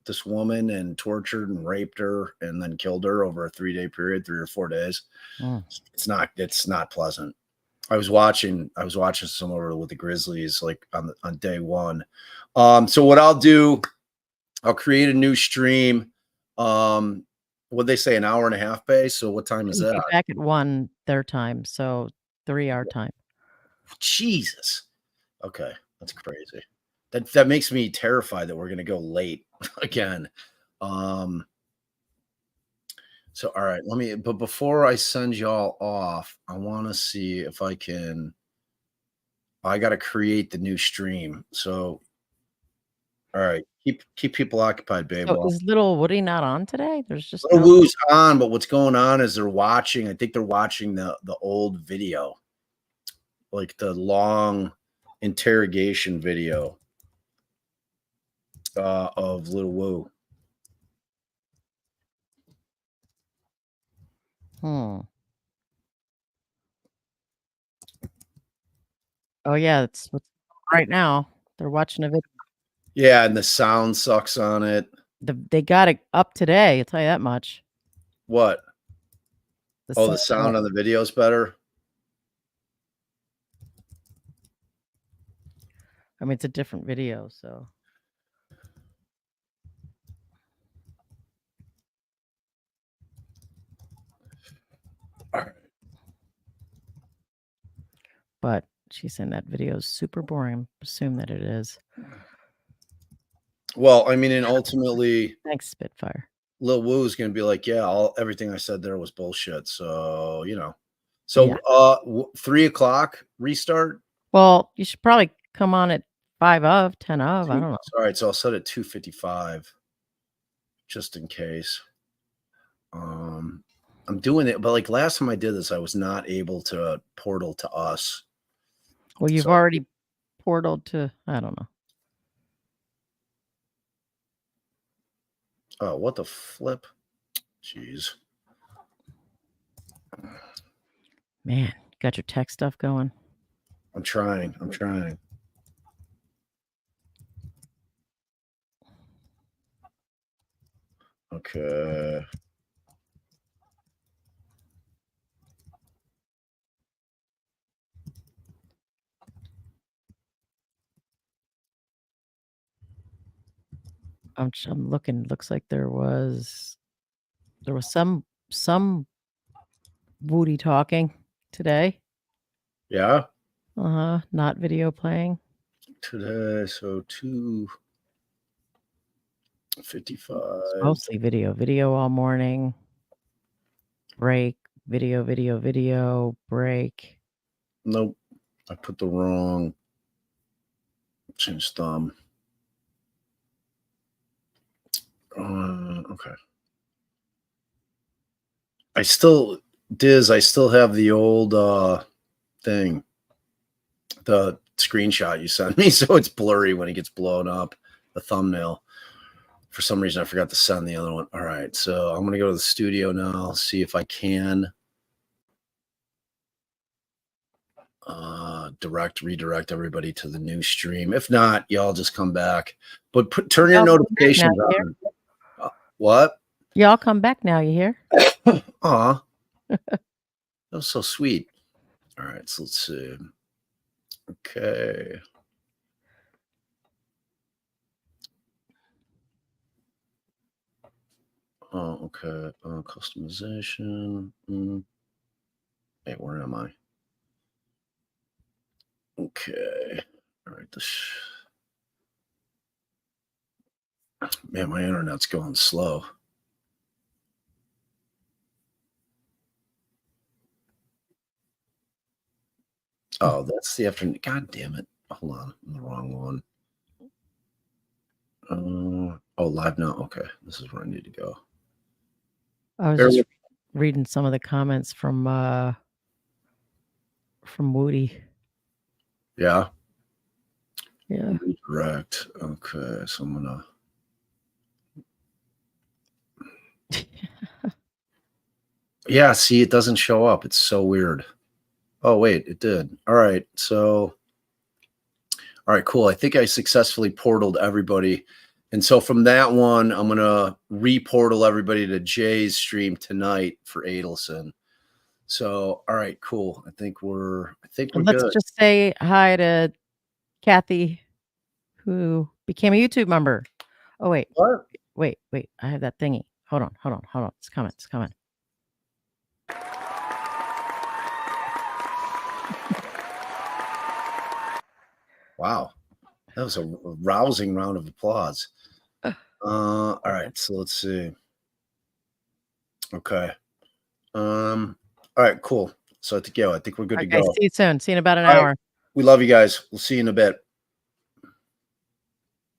this woman and tortured and raped her and then killed her over a 3-day period, 3 or 4 days. It's not pleasant. I was watching some over with the Grizzlies like on day one. So what I'll do, I'll create a new stream. What'd they say, an hour and a half base? So what time is We'll that? be back at 1 their time, so 3 our time. Jesus. Okay, that's crazy. That makes me terrified that we're gonna go late again. So all right, but before I send y'all off, I want to see if I got to create the new stream. So all right, keep people occupied, babe. So is Little Woody not on today? There's just Little no Woo's on, but what's going on is they're watching. I think they're watching the old video, like the long interrogation video of Little Woo. Oh yeah, it's what's right now. They're watching a video. Yeah, and the sound sucks on it. They got it up today, I'll tell you that much. What? The sound sound on the video is better. I mean, it's a different video, so. All right. But she's saying that video is super boring. Assume that it is. Well, I mean, and ultimately, Thanks, Spitfire. Lil Woo is going to be like, yeah, everything I said there was bullshit. So, So, Yeah. 3 o'clock restart. Well, you should probably come on at 5 of, 10 of. I don't know. All right, so I'll set it 2:55 just in case. I'm doing it, but like last time I did this, I was not able to portal to us. Well, you've already portaled to, I don't know. Oh, what the flip? Jeez. Man, got your tech stuff going. I'm trying. Okay. I'm looking. Looks like there was some Woody talking today. Yeah. Not video playing. Today, so 55. It's mostly video all morning. Break, video, break. Nope. I put the wrong change thumb. Okay. I still have the old thing, the screenshot you sent me, so it's blurry when it gets blown up, the thumbnail. For some reason, I forgot to send the other one. All right, so I'm going to go to the studio now, see if I can redirect everybody to the new stream. If not, y'all just come back. But turn your Y'all come back notifications now, you on. What? Y'all come back now, you hear? Aw. That was so sweet. All right, so let's see. Okay. Oh, okay. Customization. Hey, where am I? Okay. All right. Man, my internet's going slow. Oh, that's the afternoon. God damn it. Hold on. I'm the wrong one. Oh, live now. Okay. This is where I need to go. I was just reading some of the comments from Woody. Yeah. Yeah. Redirect. Okay. So I'm going to. Yeah. See, it doesn't show up. It's so weird. Oh, wait. It did. All right. So. All right, cool. I think I successfully portaled everybody. And so from that one, I'm going to re-portal everybody to Jay's stream tonight for Adelson. So, all right, cool. I think we're Let's good. just say hi to Kathy, who became a YouTube member. Oh, wait. What? Wait. I have that thingy. Hold on. It's coming. Wow. That was a rousing round of applause. All right, so let's see. Okay. All right, cool. So I think we're good to go. See you soon. See you in about an All right. hour. We love you guys. We'll see you in a bit.